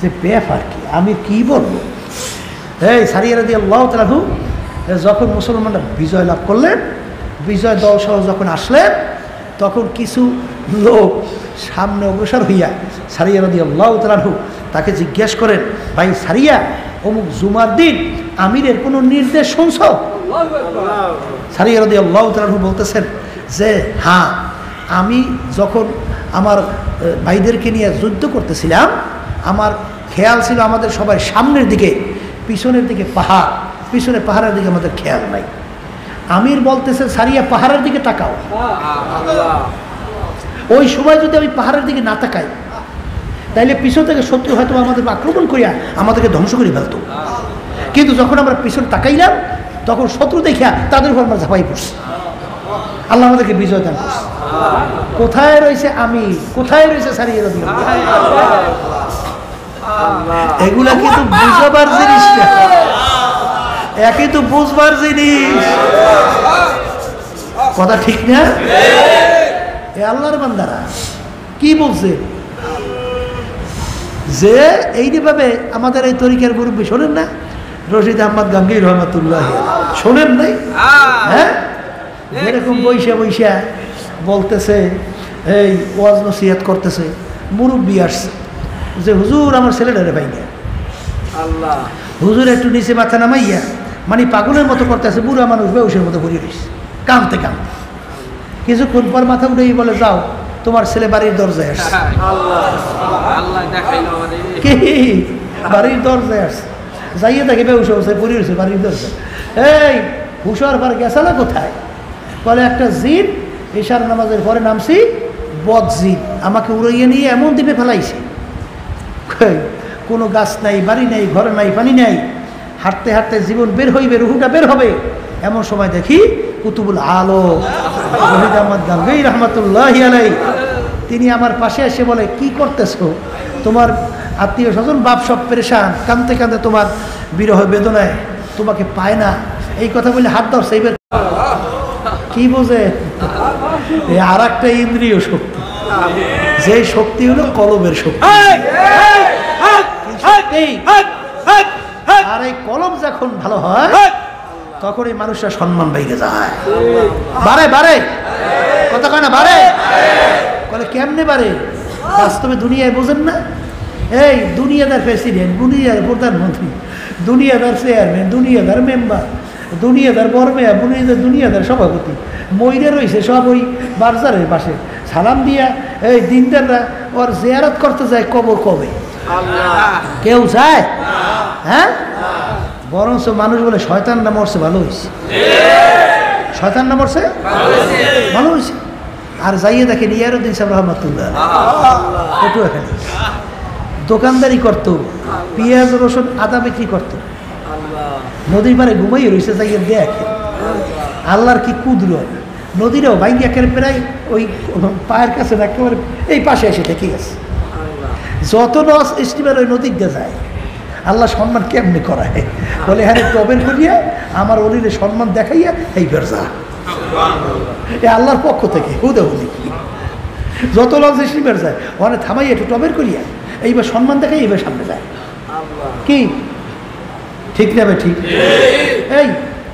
যে ব্যাপার কি, আমি কি বলবো। এই সারিয়া রাদিয়াল্লাহু তাআলা আনহু যখন মুসলমানরা বিজয় লাভ করলেন, বিজয় দল সহ যখন আসলেন, তখন কিছু লোক সামনে অগ্রসর হইয়া সারিয়া রাদিয়াল্লাহু তাআলা আনহু তাকে জিজ্ঞেস করেন, ভাই সারিয়া, অমুক জুমার দিন আমিরের কোনো নির্দেশ শুনছ? সারিয়া রাদিয়াল্লাহু তাআলা আনহু বলতেছেন যে হ্যাঁ, আমি যখন আমার ভাইদেরকে নিয়ে যুদ্ধ করতেছিলাম, আমার খেয়াল ছিল আমাদের সবাই সামনের দিকে, পিছনের দিকে পাহাড়, পিছনে পাহাড়ের দিকে আমাদের খেয়াল নাই। আমির বলতেছে সারিয়া পাহাড়ের দিকে তাকাও। ওই সময় যদি আমি পাহাড়ের দিকে না তাকাই, তাইলে পিছন থেকে শত্রু হয়তো আমাদের আক্রমণ করিয়া আমাদেরকে ধ্বংস করে ফেলত। কিন্তু যখন আমরা পিছনে তাকাইলাম, তখন শত্রু দেখিয়া তাদের উপর আমরা ঝাঁপাই পড়ছি। আল্লাহ আমাদেরকে বিজয় দান করছে। কোথায় রয়েছে আমি, কোথায় রয়েছে সারিয়া রাদিয়াল্লাহু তাআলা? এগুলা কিন্তু বুঝবার জিনিস না, একই তো বুঝবার জিনিস। কথা ঠিক না? এ আল্লাহর বান্দারা কি বলছে যে এইভাবে আমাদের এই তরিকার মুরব্বী শোনেন না, রশিদ আহমদ গাঙ্গুহি রহমাতুল্লাহ শোনেন নাই? হ্যাঁ, এরকম বৈশা বৈশা বলতেছে, এই ওয়াজ নসিহত করতেছে। মুরব্বী আসছে যে হুজুর আমার ছেলেটারে পাই না, হুজুর একটু নিচে মাথা নামাইয়া মানে পাগলের মতো করতে আছে, বুড়া মানুষ বেউসের মতো ঘুরিয়ে দিস, কাঁদতে কাঁদতে। কিছুক্ষণ পর মাথা উঠেই বলে, যাও তোমার ছেলে বাড়ির দরজায় আসছে। কি বাড়ির দরজায় আসছে, যাইয়ে দেখে বেউসে বসে পড়ে রয়েছে বাড়ির দরজায়। এই হুশার পর গেছে না কোথায়? বলে একটা জিন এশার নামাজের পরে নামছি, বদ জিন আমাকে উড়াইয়ে নিয়ে এমন দ্বীপে ফেলাইছে, কোনো গাছ নাই, বাড়ি নাই, ঘর নাই, পানি নাই, হাঁটতে হাঁটতে জীবন বের হইবে, রুহুটা বের হবে। এমন সময় দেখি কুতুবুল আলম শহীদ আহমদ গাঙ্গুই রহমতুল্লাহি আলাইহি তিনি আমার পাশে এসে বলে, কি করতেছো? তোমার আত্মীয় স্বজন বাপ সব পেরেশান, কাঁদতে কাঁদতে তোমার বিরহ বেদনায় তোমাকে পায় না। এই কথা বলে হাত ধরছে। এইবার কি বোঝে? আর একটা ইন্দ্রিয় শক্তি, যে শক্তি হলো কলবের শক্তি। আর এই কলম যখন ভালো হয় তখন এই মানুষরা সম্মান বাইরে যায়, বাড়ে বাড়ে, কথা কয় না বাড়ে? বলে কেমনে বাড়ে? বাস্তবে দুনিয়ায় বোঝেন না? এই দুনিয়াদার প্রেসিডেন্ট, দুনিয়ার প্রধানমন্ত্রী, দুনিয়াদার চেয়ারম্যান, দুনিয়াদার মেম্বার, দুনিয়াদার বরমেয়া, দুনিয়াদার সভাপতি ময়ূরে রয়েছে সব ওই বাজারের পাশে, সালাম দিয়া এই দিনদাররা ওর জিয়ারত করতে যায় কবর কবে? কেউ যায়? হ্যাঁ, বরঞ্চ মানুষ বলে শয়তান না মরছে ভালো হয়েছে, শয়তান না মরছে ভালো হয়েছে। আর যাইয়ে দেখেন ইয়ারউদ্দিন সাহেব রহমতুল্লাহ একটু এখানে দোকানদারি করতো, পেঁয়াজ রসুন আদা বিক্রি করতো, নদীর পারে ঘুমাইয়ে রয়েছে, যাইয়ে দেখে আল্লাহর কি কুদরত। নদীরাও বাইরে একেবারে প্রায় ওই পায়ের কাছে একেবারে এই পাশে এসে থেকে গেছে। যত লস স্টিমার ওই নদীর দিয়ে যায়, আল্লাহ সম্মান কেমনি করায়? বলে হ্যাঁ টবের করিয়া আমার অলিরে সম্মান দেখাইয়া এই বের যা, এ আল্লাহর পক্ষ থেকে হুদে হুদি। যত লস স্টিমার যায় ওখানে থামাইয়া একটু টবের করিয়া এইবার সম্মান দেখাই এইবার সামনে যায়। কি ঠিক না? ঠিক। এই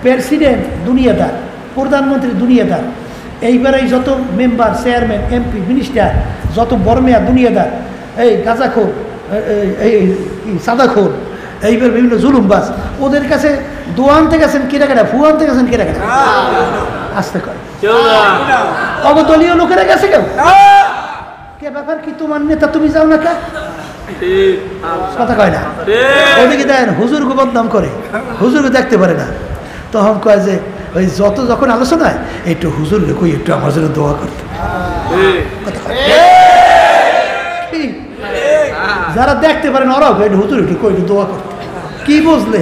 প্রেসিডেন্ট দুনিয়াদার, প্রধানমন্ত্রী দুনিয়াদার, এইবার এই যত মেম্বার, চেয়ারম্যান, এমপি, মিনিস্টার, যত বর্মেয়া দুনিয়াদার, এই গাঁজাখোর, এই সাদাখোর, এইবার বিভিন্ন জুলুমবাজ, ওদের কাছে দোয়া আনতে গেছেন কেনাকাটা, ফু আনতে গেছেন কেনাকাটা, আসতে কয় অবদলীয় লোকেরা গেছে কেউ? কে ব্যাপার কি তোমার নেতা, তুমি যাও না কা? কথা কয় না। ওদিকে দেন হুজুরকে বদনাম করে, হুজুরকে দেখতে পারে না, তখন কয় যে ওই যত যখন আলোচনায় একটু হুজুরকে কই একটু আমার জন্য দোয়া করতে। যারা দেখতে পারেন ওরাও একটু হুজুর একটু কই একটু দোয়া করতে। কি বুঝলে?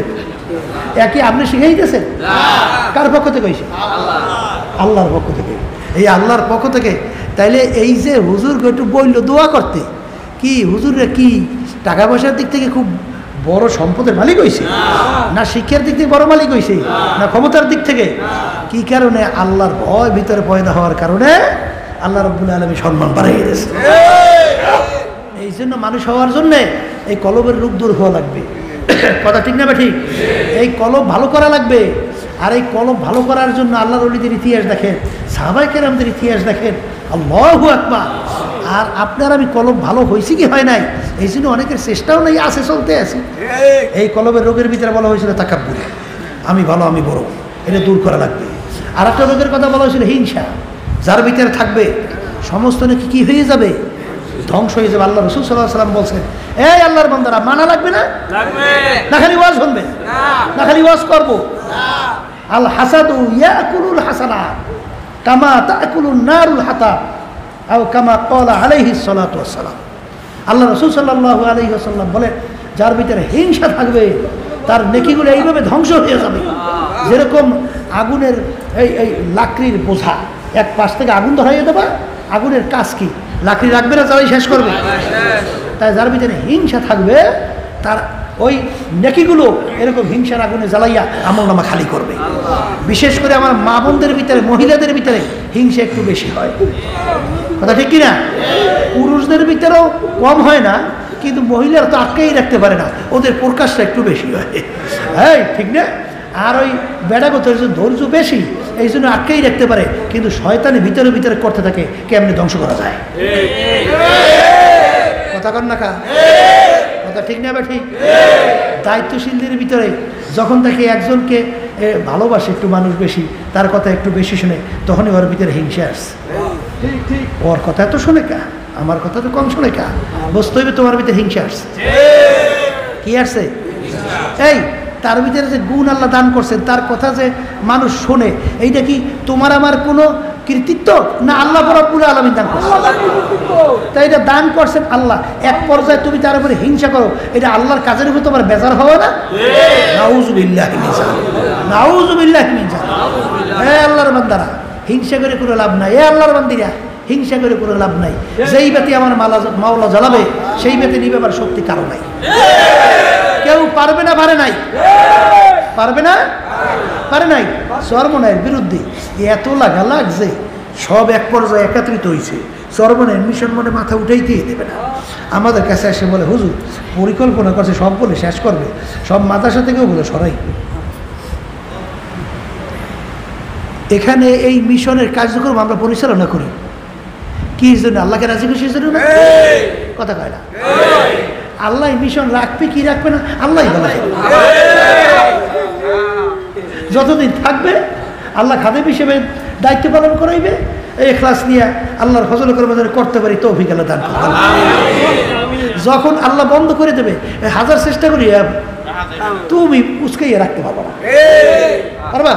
একই আপনি শিখেই গেছেন? কার পক্ষ থেকে হয়েছে? আল্লাহর পক্ষ থেকে। এই আল্লাহর পক্ষ থেকে। তাইলে এই যে হুজুরকে একটু বলল দোয়া করতে, কি হুজুররা কি টাকা পয়সার দিক থেকে খুব বড় সম্পদের মালিক হয়েছে, না শিক্ষার দিক থেকে বড় মালিক হয়েছে, না ক্ষমতার দিক থেকে? কি কারণে? আল্লাহর ভয় ভিতরে পয়দা হওয়ার কারণে আল্লাহ রাব্বুল আলামিন সম্মান বাড়িয়ে দিয়েছে। এই জন্য মানুষ হওয়ার জন্যে এই কলবের রূপ দূর হওয়া লাগবে। কথা ঠিক না? ঠিক। এই কলব ভালো করা লাগবে। আর এই কলব ভালো করার জন্য আল্লাহর ওলিদের ইতিহাস দেখেন, সাহাবায়ে কেরামদের ইতিহাস দেখেন, আল্লাহু আকবার। আর আপনার আমি কলব ভালো হয়েছে কি হয় নাই, এই জন্য অনেকের চেষ্টাও নেই, আছে চলতে আছে। এই কলবের রোগের ভিতরে বলা হয়েছিল তাকাব্বুর, আমি ভালো আমি বড়, এটা দূর করা লাগবে। আর একটা রোগের কথা বলা হয়েছিল হিংসা, যার ভিতরে থাকবে সমস্ত নাকি কি হয়ে যাবে, ধ্বংস হয়ে যাবে। আল্লাহ রাসূল সাল্লাল্লাহু আলাইহি ওয়াসাল্লাম বলছেন, এই আল্লাহর বান্দারা মানা লাগবে না? না খালি ওয়াজ শুনবে, না খালি ওয়াজ করবো। আল হাসাদু ইয়াকুলুল হাসানাত কামা তাকুলুন নারুল হাতাব আও কামা ক্বালা আলাইহিস সালাতু ওয়াস সালাম। আল্লাহ রাসূল সাল্লাল্লাহু আলাইহি ওয়াসাল্লাম বলেন, যার ভিতরে হিংসা থাকবে তার নেকিগুলো এইভাবে ধ্বংস হয়ে যাবে, যেরকম আগুনের এই লাকড়ির বোঝা, এক পাশ থেকে আগুন ধরাইয়ে দেবা, আগুনের কাজ কি লাকড়ি রাখবে না, জ্বালাই শেষ করবে। তাই যার ভিতরে হিংসা থাকবে তার ওই নেকিগুলো এরকম হিংসার আগুনে জ্বালাইয়া আমলনামা খালি করবে। বিশেষ করে আমার মা বোনদের ভিতরে, মহিলাদের ভিতরে হিংসা একটু বেশি হয়। কথা ঠিক কিনা? পুরুষদের ভিতরেও কম হয় না, কিন্তু মহিলারা তো আটকেই রাখতে পারে না, ওদের প্রকাশটা একটু বেশি হয়। হ্যাঁ ঠিক না? আর ওই বেড়াগতের যে ধৈর্য বেশি, এই জন্য আটকেই রাখতে পারে, কিন্তু শয়তানে ভিতরে ভিতরে করতে থাকে কেমনি ধ্বংস করা যায়। কথা কন না কা? কথা ঠিক না বা ঠিক? দায়িত্বশীলদের ভিতরে যখন তাকে একজনকে ভালোবাসে একটু মানুষ বেশি, তার কথা একটু বেশি শুনে, তখনই ওর ভিতরে হিংসা আসছে। ওর কথা তো শোনে কা, আমার কথা তো কম শোনে কা, বুঝতে হইবে তোমার ভিতরে হিংসা আসছে। কি আসছে? এই তার ভিতরে যে গুণ আল্লাহ দান করছেন, তার কথা যে মানুষ শোনে, এইটা কি তোমার আমার কোনো কৃতিত্ব না আল্লাহ রাব্বুল আলামিন দান করছেন? তাই এটা দান করছেন আল্লাহ। এক পর্যায়ে তুমি তার উপরে হিংসা করো, এটা আল্লাহর কাজের উপর তোমার বেজার হবে না? নাউযুবিল্লাহি মিন যালিক, নাউযুবিল্লাহি মিন যালিক। হে আল্লাহর বান্দারা, হিংসা করে কোনো লাভ নাই। এ আল্লাহর বান্দিরা, হিংসা করে কোনো লাভ নাই। যেই বাতি আমার মাওলা জ্বালাবে, সেই বাতি নিবে আমার শক্তি কারো নাই। কেউ পারবে না, পারে নাই, পারবে না, পারে নাই। চরমনের বিরুদ্ধে এত লাগা লাগছে, সব এক পর্যায়ে একত্রিত হয়েছে। চরমনের মিশন মনে মাথা উঠাইতেই দেবে না। আমাদের কাছে এসে বলে, হুজুর পরিকল্পনা করছে সব বলে শেষ করবে, সব মাদ্রাসা থেকেও বলে সরাই। এখানে এই মিশনের কার্যক্রম আমরা পরিচালনা করি কি জন্য? আল্লাহকে রাজি খুশির জন্য না? কথা কয় না? আল্লাহ মিশন রাখবে কি রাখবে না আল্লাহ বলে। যতদিন থাকবে আল্লাহ খাদেম হিসেবে দায়িত্ব পালন করাইবে, এই ক্লাস নিয়ে আল্লাহর ফজল কর্মচারী করতে পারি তৌফিক আল্লাহ দান করবেন। যখন আল্লাহ বন্ধ করে দেবে, হাজার চেষ্টা করি তুমি উস্কাইয়ে রাখতে পারবা না, পারবা?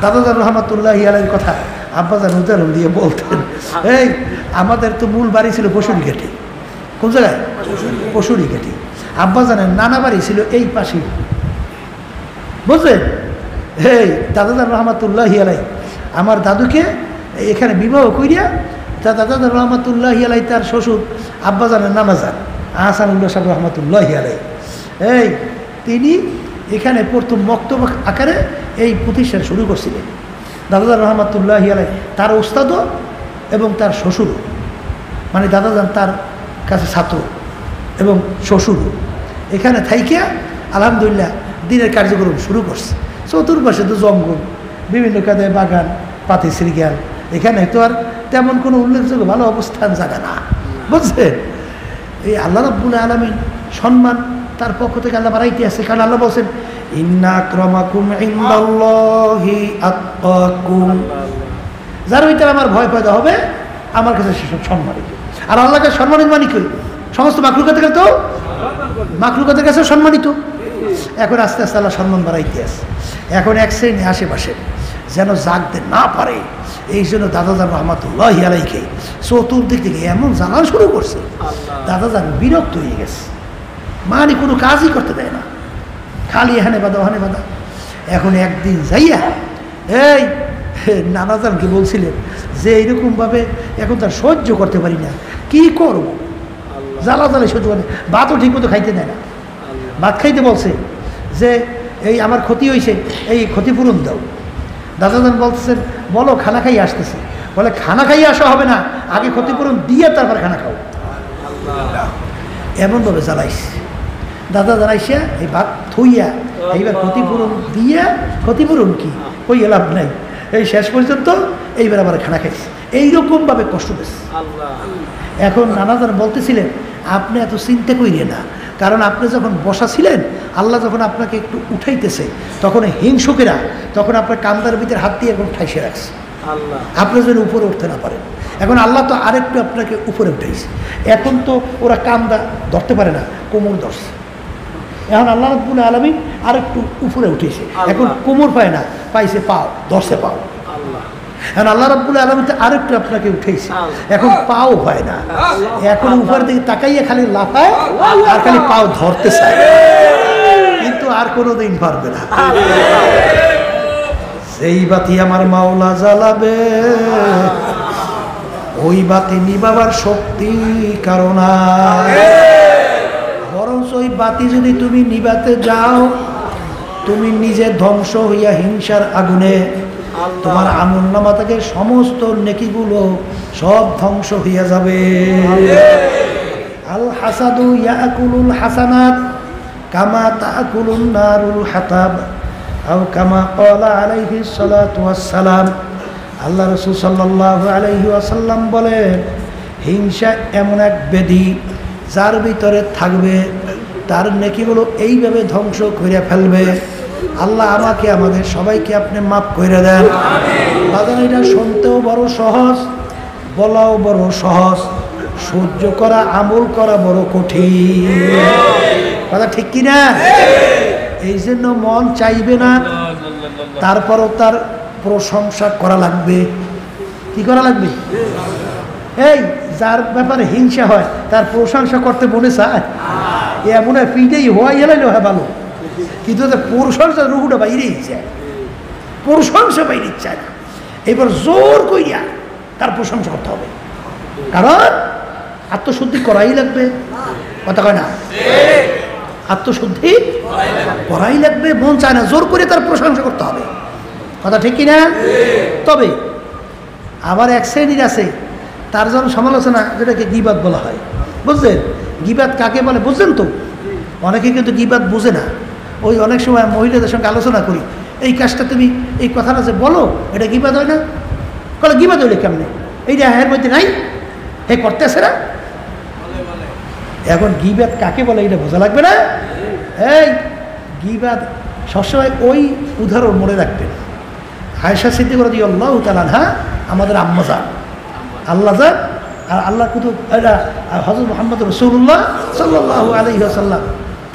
দাদাজান রহমাতুল্লাহি আলাইহির কথা আব্বাজান উদাহরণ দিয়ে বলতেন, এই আমাদের তো মূল বাড়ি ছিল বসুরিঘাটে। কোন জায়গায়? বসুরিঘাটে। আব্বাজানের নানা বাড়ি ছিল এই পাশে, বুঝলেন? এই দাদাজান রহমাতুল্লাহি আলাইহি আমার দাদুকে এখানে বিবাহ করিয়া, তা দাদাজান রহমাতুল্লাহি আলাইহি তার শ্বশুর আব্বাজানের নানাজান আহসানুল্লাহ সাহেব রহমাতুল্লাহি আলাইহি, এই তিনি এখানে প্রথম মক্তব আকারে এই প্রতিষ্ঠান শুরু করছিলেন। দাদাজান রহমাতুল্লাহি আলাইহি তার ওস্তাদও এবং তার শ্বশুরও, মানে দাদাজান তার কাছে ছাত্র এবং শ্বশুরও এখানে থাইকিয়া আলহামদুলিল্লাহ দিনের কার্যক্রম শুরু করছে। চতুর্পাশে তো জঙ্গল, বিভিন্ন কাজে বাগান, পাতি শ্রীগাল, এখানে তো আর তেমন কোনো উল্লেখযোগ্য ভালো অবস্থান জায়গা না, বুঝছেন? এই আল্লাহ রাব্বুল আলামিন সম্মান তার পক্ষ থেকে আল্লাহ বাড়াইতে আছে। কারণ আল্লাহ বলছেন, ইন্না আক্রামাকুম ইনদাল্লাহি আতকাকুম, যার ভিতরে আমার ভয় পয়দা হবে আমার কাছে সে সম্মানিত। আর আল্লাহকে সম্মানিত মানে কি? সমস্ত মাখলুকাতের কাছে, তো মাখলুকাতের কাছে সম্মানিত। এখন আস্তে আস্তে আল্লাহ সম্মান বাড়াইতে আছে। এখন এক শ্রেণী আশেপাশে যেন জাগতে না পারে, এই জন্য দাদাজান রহমাতুল্লাহি আলাইহিকে চতুর্দিক থেকে এমন জানান শুরু করছে, দাদাজান বিরক্ত হয়ে গেছে, মানে কোনো কাজই করতে দেয় না, খালি এখানে বাধা ওখানে বাধা। এখন একদিন যাইয়া এই নানাজানকে বলছিলেন যে এইরকমভাবে এখন তার সহ্য করতে পারি না, কি করব? জ্বালা জ্বালা সহ্য করে, ভাতও ঠিক মতো খাইতে দেয় না। ভাত খাইতে বলছে যে এই আমার ক্ষতি হয়েছে, এই ক্ষতিপূরণ দাও। দাদাজান বলতেছেন, বলো খানা খাইয়ে আসতেছে। বলে খানা খাইয়ে আসা হবে না, আগে ক্ষতিপূরণ দিয়ে তারপর খানা খাও। এমনভাবে জ্বালাইছে। দাদা জানাইছে এই ভাত থইয়া এইবার ক্ষতিপূরণ দিয়া, ক্ষতিপূরণ কি ওই লাভ নাই, এই শেষ পর্যন্ত এইবার আবার খানা খাইছে। এইরকমভাবে কষ্ট পেয়েছে। এখন নানাজান বলতেছিলেন, আপনি এত চিন্তা করিয়ে না, কারণ আপনি যখন বসা ছিলেন, আল্লাহ যখন আপনাকে একটু উঠাইতেছে, তখন হিংসুকেরা তখন আপনার কান্দার ভিতরে হাত দিয়ে এখন ঠাইসে রাখছে, আপনি যেন উপরে উঠতে না পারেন। এখন আল্লাহ তো আরেকটু আপনাকে উপরে উঠাইছে। এখন তো ওরা কান্দা ধরতে পারে না, কোমর ধরছে। এখন আল্লাহ রাব্বুল আলামিন আরেকটু উপরে উঠেছে, এখন কোমর পায় না, পাইছে পাও, ধরছে পাও। এখন আল্লাহ রাব্বুল আলামিন আরেকটু আপনাকে উঠেছে, এখন পাও পায় না, এখন উপরের দিকে তাকাইয়া খালি লাফায় আর খালি পাও ধরতে চায়, কিন্তু আর কোনোদিন পারবে না। সেই বাতি আমার মাওলা জ্বালাবে, ওই বাতি নিবাবার শক্তি কারণ বরঞ্চ ওই বাতি যদি তুমি নিবাতে যাও, তুমি নিজে ধ্বংস হইয়া হিংসার আগুনে তোমার আমলনামা থেকে সমস্ত নেকিগুলো সব ধ্বংস হইয়া যাবে। আল হাসাদু ইয়াকুলুল হাসানাত কামা তাকুলুন নারুল হাতাব আও কামা ক্বালা আলাইহিস সালাতু ওয়াস সালাম। আল্লাহ রাসূল সাল্লাল্লাহু আলাইহি ওয়াসাল্লাম বলেন, হিংসা এমন এক ব্যাধি যার ভিতরে থাকবে তার নেকিগুলো এইভাবে ধ্বংস করে ফেলবে। আল্লাহ আমাকে আমাদের সবাইকে আপনি মাফ করে দেন। বাজার এটা শুনতেও বড় সহজ, বলাও বড় সহজ, সহ্য করা আমল করা বড় কঠিন। কথা ঠিক কিনা? এই জন্য মন চাইবে না, তারপরও তার প্রশংসা করা লাগবে। কি করা লাগবে? এই যার ব্যাপারে হিংসা হয় তার প্রশংসা করতে মনে চায়? এমন পিঠেই হওয়াই এলাইলো হ্যাঁ ভালো, কিন্তু প্রশংসা রুহুটা বাইরেই চায়, প্রশংসা বাইরে চায় না। এবার জোর কইয়া তার প্রশংসা করতে হবে, কারণ আত্মশুদ্ধি করাই লাগবে। কথা কয় না? আত্মশুদ্ধি করাই লাগবে। মন চায় না, জোর করে তার প্রশংসা করতে হবে। কথা ঠিক কিনা? তবে আবার এক শ্রেণীর আছে তার জন্য সমালোচনা, যেটাকে গীবাত বলা হয়। বুঝলেন গীবাত কাকে বলে? বুঝলেন তো? অনেকে কিন্তু গীবাত বুঝে না। ওই অনেক সময় মহিলাদের সঙ্গে আলোচনা করি, এই কাজটা তুমি এই কথাটা যে বলো এটা গীবাত হয় না? বলে গীবাত হইলে কেমনে? এইটা এর মধ্যে নাই, হে করতে আসে না। এখন গীবাত কাকে বলে এটা বোঝা লাগবে না? এই গীবাত সবসময় ওই উদাহরণ মনে রাখবেন। আয়েশা সিদ্দিকা রাদিয়াল্লাহু তাআলা আনহা আমাদের আম্মাজান, আল্লাহ যান আর আল্লাহ কুতুব হযরত মুহাম্মদ রাসূলুল্লাহ সাল্লাল্লাহু আলাইহি ওয়াসাল্লাম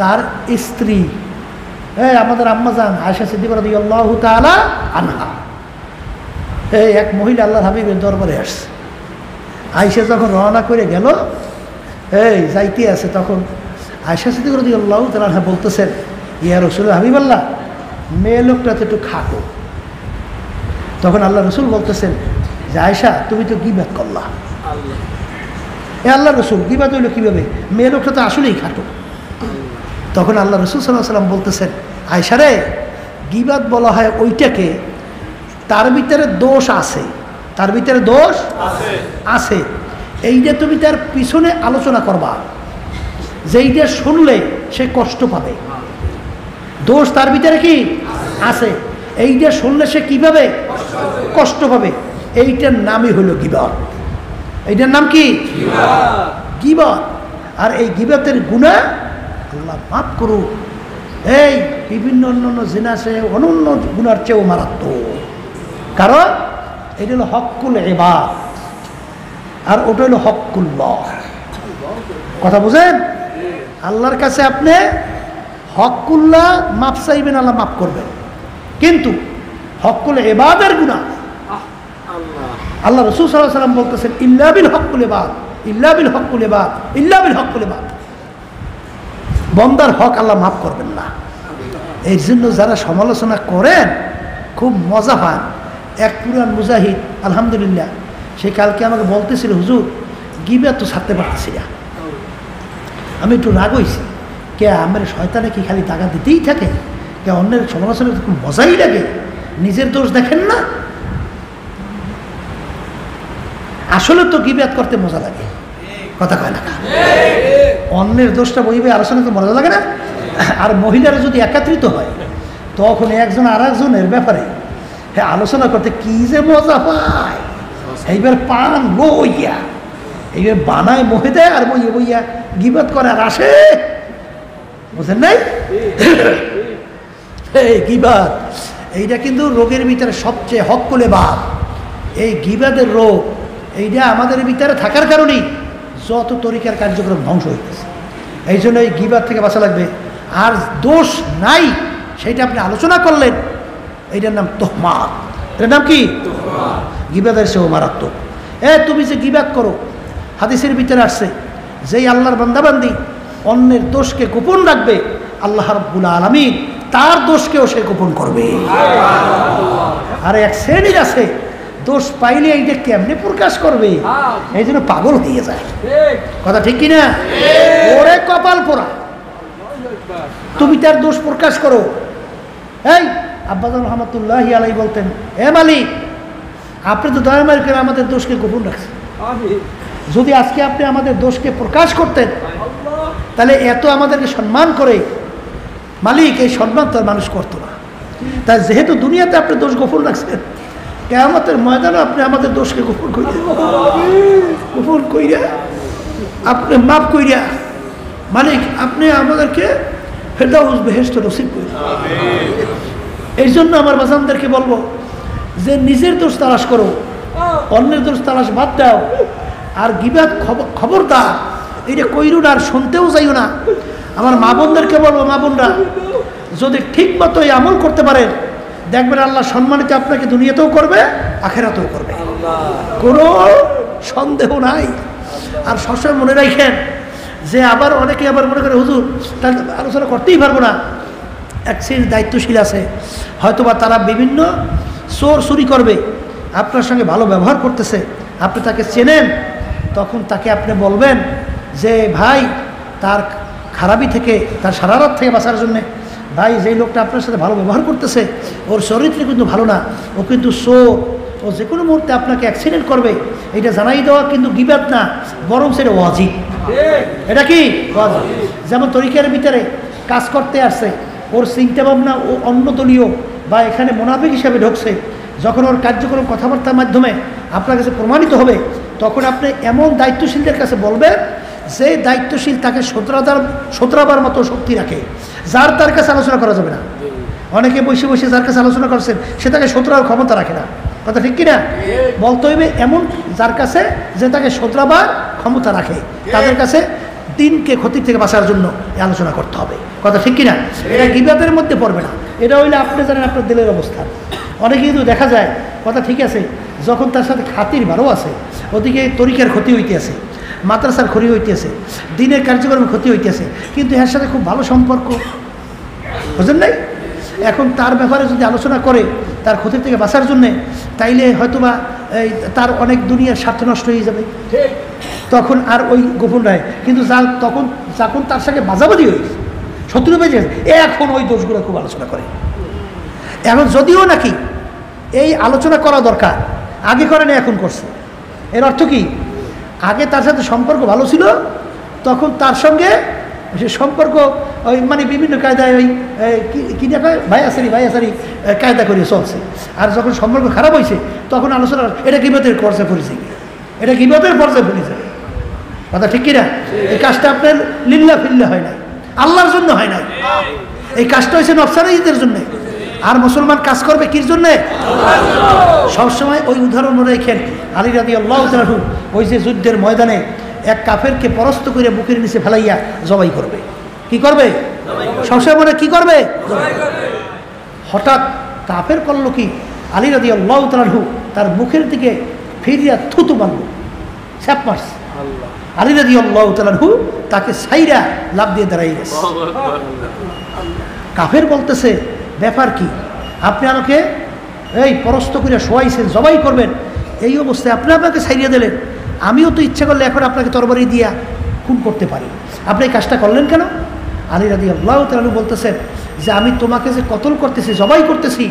তার স্ত্রী, আমাদের আম্মাজান আয়েশা সিদ্দিকা রাদিয়াল্লাহু তাআলা আনহা। এই এক মহিলা আল্লাহর হাবিবের দরবারে আসছে। আয়েশা যখন রওনা করে গেল, এই যাইতে আছে, তখন আয়েশা সিদ্দিকা রাদিয়াল্লাহু তাআলা আনহা বলতেছেন, ইয়া রাসূলুল্লাহ হাবিবাল্লাহ, মেয়ে লোকটা তো একটু খাটো। তখন আল্লাহ রসুল বলতেছেন যে আয়েশা তুমি তো গীবাত করলা। আল্লাহ রসুল গীবাত হইল কীভাবে? মেয়ে লোকটা তো আসলেই খাটো। তখন আল্লাহ রসুল সাল্লাল্লাহু আলাইহি ওয়াসাল্লাম বলতেছেন, আয়েশা রে, গীবাত বলা হয় ওইটাকে তার ভিতরে দোষ আছে, তার ভিতরে দোষ আছে, এইটা তুমি তার পিছনে আলোচনা করবা, যেইটা শুনলে সে কষ্ট পাবে। দোষ তার ভিতরে কি আছে, এইটা শুনলে সে কিভাবে কষ্ট পাবে। এইটার নামই হলো গীবাত। এইটার নাম কি? গীবাত। আর এই গীবাতের গুনাহ আল্লাহ মাফ করুক, এই বিভিন্ন অন্যান্য জিনা সে অনন্য গুনার চেয়েও মারাত্মক। কারণ এটা হলো হক্কুল ইবাদ আর ওটা হলো হক্কুল্লাহ। কথা বুঝেন? আল্লাহর কাছে আপনি হক্কুল্লাহ মাফ চাইবেন, আল্লাহ মাফ করবেন, কিন্তু হক্কুল ইবাদের গুনাহ আল্লাহ রাসূল সাল্লাল্লাহু আলাইহি ওয়াসাল্লাম বলতেছেন, ইল্লা বিল হক্কুল ইবাদ, ইল্লা বিল হক্কুল ইবাদ, ইল্লা বিল হক্কুল ইবাদ। বান্দার হক আল্লাহ মাফ করবেন না। এই জন্য যারা সমালোচনা করেন খুব মজা পান। এক পুরান মুজাহিদ আলহামদুলিল্লাহ, সে কালকে আমাকে বলতেছিল, হুজুর গীবাত তো ছাড়তে পারতেছি না। আমি একটু রাগ হয়েছি, কে আমার শয়তানে কি খালি টাকা দিতেই থাকে, কে অন্যের সমালোচনা খুব মজাই লাগে, নিজের দোষ দেখেন না। আসলে তো গীবাত করতে মজা লাগে, কথা কয় না? অন্যের দোষটা বইবে আলোচনা তো মজা লাগে না। আর মহিলারা যদি একত্রিত হয় তখন একজন আর একজনের ব্যাপারে আলোচনা করতে কি যে মজা পায়। এইবার পান লইয়া এইবার বানায় মহে দেয়, আর বইয়া বইয়া গীবাত করে আর আসে, বুঝেন নাই? এই গীবাত এইটা কিন্তু রোগের ভিতরে সবচেয়ে হক্কুল ইবাদ। এই গীবাতের রোগ এইটা আমাদের ভিতরে থাকার কারণেই যত তরিকার কার্যক্রম ধ্বংস হইতেছে। এই জন্য এই গীবাত থেকে বাঁচা লাগবে। আর দোষ নাই সেটা আপনি আলোচনা করলেন, এইটার নাম তোহমাত। এটার নাম কি? গীবাতের সেও মারাত্মক। তুমি যে গীবাত করো, হাদিসের ভিতরে আসছে, যেই আল্লাহর বান্দাবান্দি অন্যের দোষকে গোপন রাখবে, আল্লাহ রাব্বুল আলামিন তার দোষকেও সে গোপন করবে। আর এক শ্রেণীর আছে দোষ পাইলে এইটা কেমনে প্রকাশ করবে, এই জন্য পাগল হয়ে যায়। কথা ঠিক কিনা? ওরে কপাল পোড়া, তুমি তার দোষ প্রকাশ করো। এই আব্বাজান রহমাতুল্লাহি আলাইহি বলতেন, হে মালিক, আপনি তো দয়ামায়া করে আমাদের দোষকে গোপন রাখছেন, যদি আজকে আপনি আমাদের দোষকে প্রকাশ করতেন তাহলে এত আমাদেরকে সম্মান করে মালিক, এই সম্মান তো মানুষ করতো না। তাই যেহেতু দুনিয়াতে আপনি দোষ গোপন রাখছেন, কিয়ামতের ময়দানে আপনি আমাদের দোষকে গোপন কইরা আপনি মাফ কইরা মালিক আপনি আমাদেরকে ফেরদাউস বেহেশত নসিব করুন। এই জন্য আমার বাজানদেরকে বলবো যে নিজের দোষ তালাশ করো, অন্যের দোষ তালাশ বাদ দাও। আর গিবাত খবরদার এটা কইরু না, আর শুনতেও যাইও না। আমার মা বোনদেরকে বলবো, মা বোনরা যদি ঠিক মতো এই আমল করতে পারেন, দেখবেন আল্লাহ সম্মানিত আপনাকে দুনিয়াতেও করবে, আখেরাতেও করবে, কোনো সন্দেহ নাই। আর সবসময় মনে রাখেন যে আবার অনেকে আবার মনে করে হুজুর তাহলে আলোচনা করতেই পারবো না। এক শ্রেণীর দায়িত্বশীল আছে, হয়তোবা তারা বিভিন্ন চোর চুরি করবে, আপনার সঙ্গে ভালো ব্যবহার করতেছে, আপনি তাকে চেনেন, তখন তাকে আপনি বলবেন যে ভাই তার খারাপি থেকে, তার সারারাত থেকে বাঁচার জন্যে, ভাই যেই লোকটা আপনার সাথে ভালো ব্যবহার করতেছে ওর চরিত্র কিন্তু ভালো না, ও কিন্তু চোর, ও যে কোনো মুহূর্তে আপনাকে অ্যাক্সিডেন্ট করবে, এটা জানাই দেওয়া কিন্তু গিবাত না, বরং সেটা ওয়াজিব। এটা কি ওয়াজিব? যেমন তরিকার ভিতরে কাজ করতে আসছে, ওর চিন্তা ভাবনা ও অন্য দলীয় বা এখানে মুনাফিক হিসাবে ঢুকছে, যখন ওর কার্যক্রম কথাবার্তার মাধ্যমে আপনার কাছে প্রমাণিত হবে, তখন আপনি এমন দায়িত্বশীলদের কাছে বলবেন যে দায়িত্বশীল তাকে সতরাবার মতো শক্তি রাখে, যার তার কাছে আলোচনা করা যাবে না। অনেকে বসে বসে যার কাছে আলোচনা করছেন সে তাকে সতরার ক্ষমতা রাখে না, কথা ঠিক কিনা? বলতে হইবে এমন যার কাছে যে তাকে সতরাবার ক্ষমতা রাখে, তাদের কাছে দিনকে ক্ষতি থেকে বাঁচার জন্য এই আলোচনা করতে হবে, কথা ঠিক কিনা? এটা গিবাতের মধ্যে পড়বে না। এটা হইলে আপনি জানেন আপনার দিলের অবস্থা। অনেকে কিন্তু দেখা যায়, কথা ঠিক আছে, যখন তার সাথে খাতির ভালো আছে, ওদিকে তরিকার ক্ষতি হইতে আছে, মাদ্রাসার ক্ষতি হইতে আছে, দিনের কার্যক্রমের ক্ষতি হইতে আছে, কিন্তু এর সাথে খুব ভালো সম্পর্ক, বুঝলেন নাই? এখন তার ব্যাপারে যদি আলোচনা করে তার ক্ষতির থেকে বাঁচার জন্যে, তাইলে হয়তোবা তার অনেক দুনিয়ার স্বার্থ নষ্ট হয়ে যাবে, তখন আর ওই গোপন রায়। কিন্তু যখন তার সঙ্গে বাজাবাজি হয়েছে, শত্রু বেজে গেছে, এখন ওই দোষগুলো খুব আলোচনা করে। এখন যদিও নাকি এই আলোচনা করা দরকার, আগে করে না এখন করছে, এর অর্থ কি? আগে তার সাথে সম্পর্ক ভালো ছিল, তখন তার সঙ্গে সে সম্পর্ক ওই মানে বিভিন্ন কায়দায় ওই কি দেখা ভাই আসারি কায়দা করে চলছে। আর যখন সম্পর্ক খারাপ হয়েছে তখন আলোচনা, এটা গিবতের পর্যায়ে পড়েছে, এটা গিবতের পর্যায়ে পড়েছে, কথা ঠিক কিনা? এই কাজটা আপনার লিল্লা ফিল্লা হয় নাই, আল্লাহর জন্য হয় নাই, এই কাজটা হয়েছে নফসানীদের জন্যে। আর মুসলমান কাজ করবে কির জন্যে? সবসময় ওই উদাহরণ মনে রেখেন, আলী রাদিয়াল্লাহু তাআলা ওই যে যুদ্ধের ময়দানে এক কাফেরকে পরাস্ত করে বুকের নিচে ফেলাইয়া জবাই করবে, কি করবে? সবসময় মনে কি করবে? হঠাৎ কাফের করলো কি, আলী রাদিয়াল্লাহু তাআলা তার মুখের দিকে ফিরিয়া থুতু মারল, ছ্যাপ মারছে। আলী রাদিয়াল্লাহু তাআলা তাকে ছাইরা লাফ দিয়ে দাঁড়াই গেছে। কাফের বলতেছে ব্যাপার কি, আপনি আমাকে এই পরস্ত করে শোয়াইছেন, জবাই করবেন, এই অবস্থায় আপনি আমাকে ছাইরিয়া দিলেন, আমিও তো ইচ্ছা করলে এখন আপনাকে তরবারি দিয়া খুন করতে পারি, আপনি এই কাজটা করলেন কেন? আলী রাদিয়াল্লাহু তাআলা বলতেছেন যে আমি তোমাকে যে কতল করতেছি, জবাই করতেছি,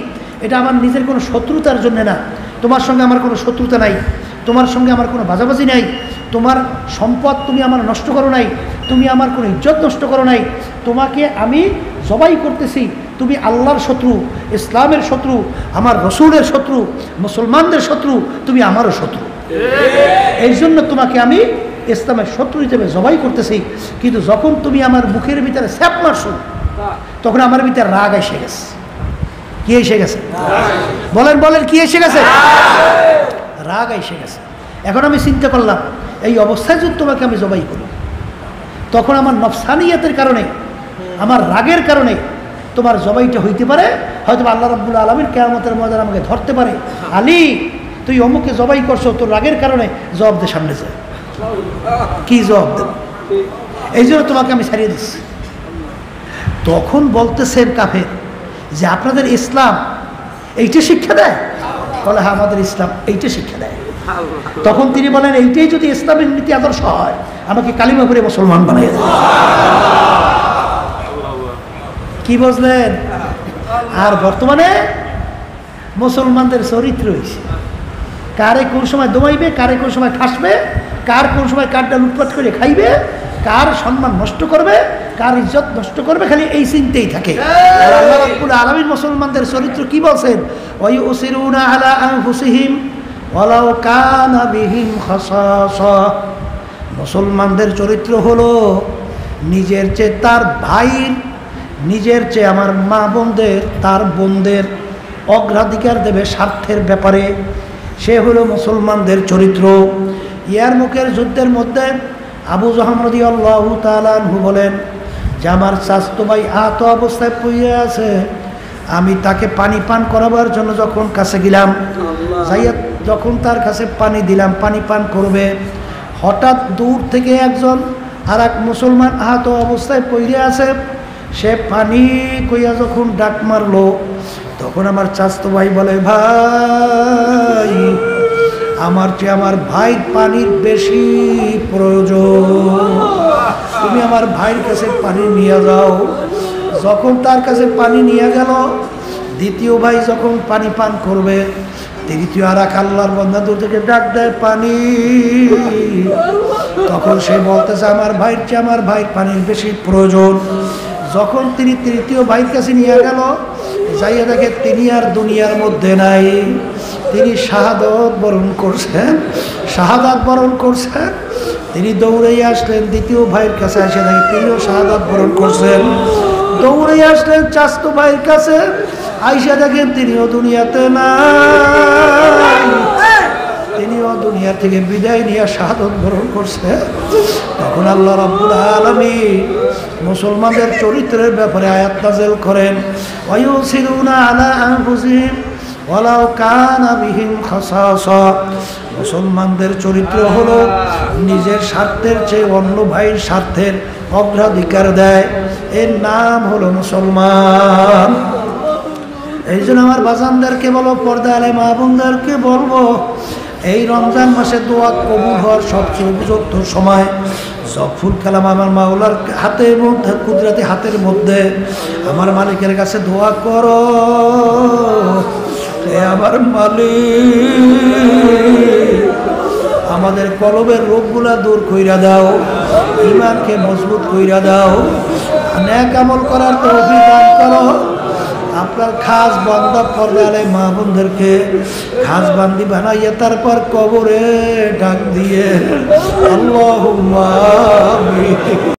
এটা আমার নিজের কোনো শত্রুতার জন্য না, তোমার সঙ্গে আমার কোনো শত্রুতা নাই, তোমার সঙ্গে আমার কোনো বাজাবাজি নাই, তোমার সম্পদ তুমি আমার নষ্ট করো নাই, তুমি আমার কোনো ইজ্জত নষ্ট করো নাই, তোমাকে আমি জবাই করতেছি, তুমি আল্লাহর শত্রু, ইসলামের শত্রু, আমার রসুলের শত্রু, মুসলমানদের শত্রু, তুমি আমারও শত্রু, এই জন্য তোমাকে আমি ইসলামের শত্রু হিসেবে জবাই করতেছি। কিন্তু যখন তুমি আমার মুখের ভিতরে স্যাপ মারছো, তখন আমার ভিতরে রাগ এসে গেছে। কি এসে গেছে? বলেন কি এসে গেছে? রাগ এসে গেছে। এখন আমি চিন্তা করলাম এই অবস্থায় যদি তোমাকে আমি জবাই করি, তখন আমার নফসানিয়াতের কারণে, আমার রাগের কারণে তোমার জবাইটা হইতে পারে, হয়তো আল্লাহ রাব্বুল আলামিন কিয়ামতের ময়দানে আমাকে ধরতে পারে, আলী তুই অমুকে জবাই করছো, তোর রাগের কারণে, জবাব দে, সামনে যায়। কি জবাব দেব? এই জন্য তোমাকে আমি ছাড়িয়ে দিচ্ছি। তখন বলতেছেন কাফের যে আপনাদের ইসলাম এইটা শিক্ষা দেয়? বলে হ্যাঁ, আমাদের ইসলাম এইটা শিক্ষা দেয়। তখন তিনি বলেন এইটাই যদি ইসলামের নীতি আদর্শ হয়, আমাকে কালিমা করে মুসলমান বানিয়ে দেয়। কি বুঝলেন? আর বর্তমানে মুসলমানদের চরিত্র হয়েছে, কারে কোন সময় দমাইবে, কারে কোন সময় ঠাসবে, কার কোন সময় কারটা লুটপাট করে খাইবে, কার সম্মান নষ্ট করবে, কার ইজ্জত নষ্ট করবে, খালি এই চিন্তাই থাকে। আল্লাহ রাব্বুল আলামিন মুসলমানদের চরিত্র কি বলছেন? ওয়ায়ুসিরুনা আলা আনফুসিহিম ওয়ালাউ কানা বিহিম খাসাসা। মুসলমানদের চরিত্র হলো নিজের চেয়ে তার ভাইয়ের, নিজের চেয়ে আমার মা বোনদের, তার বোনদের অগ্রাধিকার দেবে স্বার্থের ব্যাপারে, সে হলো মুসলমানদের চরিত্র। ইয়ারমুকের যুদ্ধের মধ্যে আবু জাহম রাদিয়াল্লাহু তাআলা আনহু বলেন যে আমার চাচতো ভাই আহত অবস্থায় পড়ে আছে, আমি তাকে পানি পান করাবার জন্য যখন কাছে গেলাম, যাইয়া যখন তার কাছে পানি দিলাম, পানি পান করবে, হঠাৎ দূর থেকে একজন আর এক মুসলমান আহত অবস্থায় পড়ে আছে, সে পানি কইয়া যখন ডাক মারলো, তখন আমার চাচতো ভাই বলে, ভাই আমার চেয়ে আমার ভাই পানির বেশি প্রয়োজন, তুমি আমার ভাইয়ের কাছে পানি নিয়ে যাও। যখন তার কাছে পানি নিয়ে গেল, দ্বিতীয় ভাই যখন পানি পান করবে, তৃতীয় আর এক আল্লাহর বান্দা দূর থেকে ডাক দেয়, পানি। তখন সে বলতেছে আমার ভাইয়ের চেয়ে আমার ভাইয়ের পানির বেশি প্রয়োজন। যখন তিনি তৃতীয় ভাইয়ের কাছে নিয়ে গেল, যাইয়া দেখে তিনি আর দুনিয়ার মধ্যে নাই, তিনি শাহাদাত বরণ করছেন, শাহাদাত বরণ করছেন। তিনি দৌড়েই আসলেন দ্বিতীয় ভাইয়ের কাছে, এসে দেখে তিনিও শাহাদাত বরণ করছেন। দৌড়েই আসলেন চাচতো ভাইয়ের কাছে, আইসা দেখেন তিনিও দুনিয়াতে নাই, তিনিও দুনিয়া থেকে বিদায় নিয়ে শাহাদাত বরণ করছে। তখন আল্লাহ রাব্বুল আলামিন মুসলমানদের চরিত্রের ব্যাপারে আয়াত নাযিল করেন, ওয়ায়ুসিরুনা আলা আনফুসিহিম ওয়ালাউ কানা বিহিম খাসাসা। মুসলমানদের চরিত্র হলো নিজের স্বার্থের চেয়ে অন্য ভাইয়ের স্বার্থের অগ্রাধিকার দেয়, এর নাম হলো মুসলমান। এই জন্য আমার বাজানদেরকে বলো, পর্দা আলে মা বোনদেরকে বলবো, এই রমজান মাসে দোয়া কবুল হওয়ার সবচেয়ে উপযুক্ত সময়। জফুল কালাম আমার মাওলার হাতের মধ্যে, কুদরতি হাতের মধ্যে। আমার মালিকের কাছে দোয়া করো, হে আমার মালিক আমাদের কলবের রোগগুলা দূর কইরা দাও, ঈমানকে মজবুত কইরা দাও, নেক আমল করার তৌফিক দান করো। আপনার খাস বান্দা পর্দা আলে মা বোনদেরকে খাস বান্দি বানাইয়া তারপর কবরে ডাক দিয়ে আল্লাহুম্মা আমিন।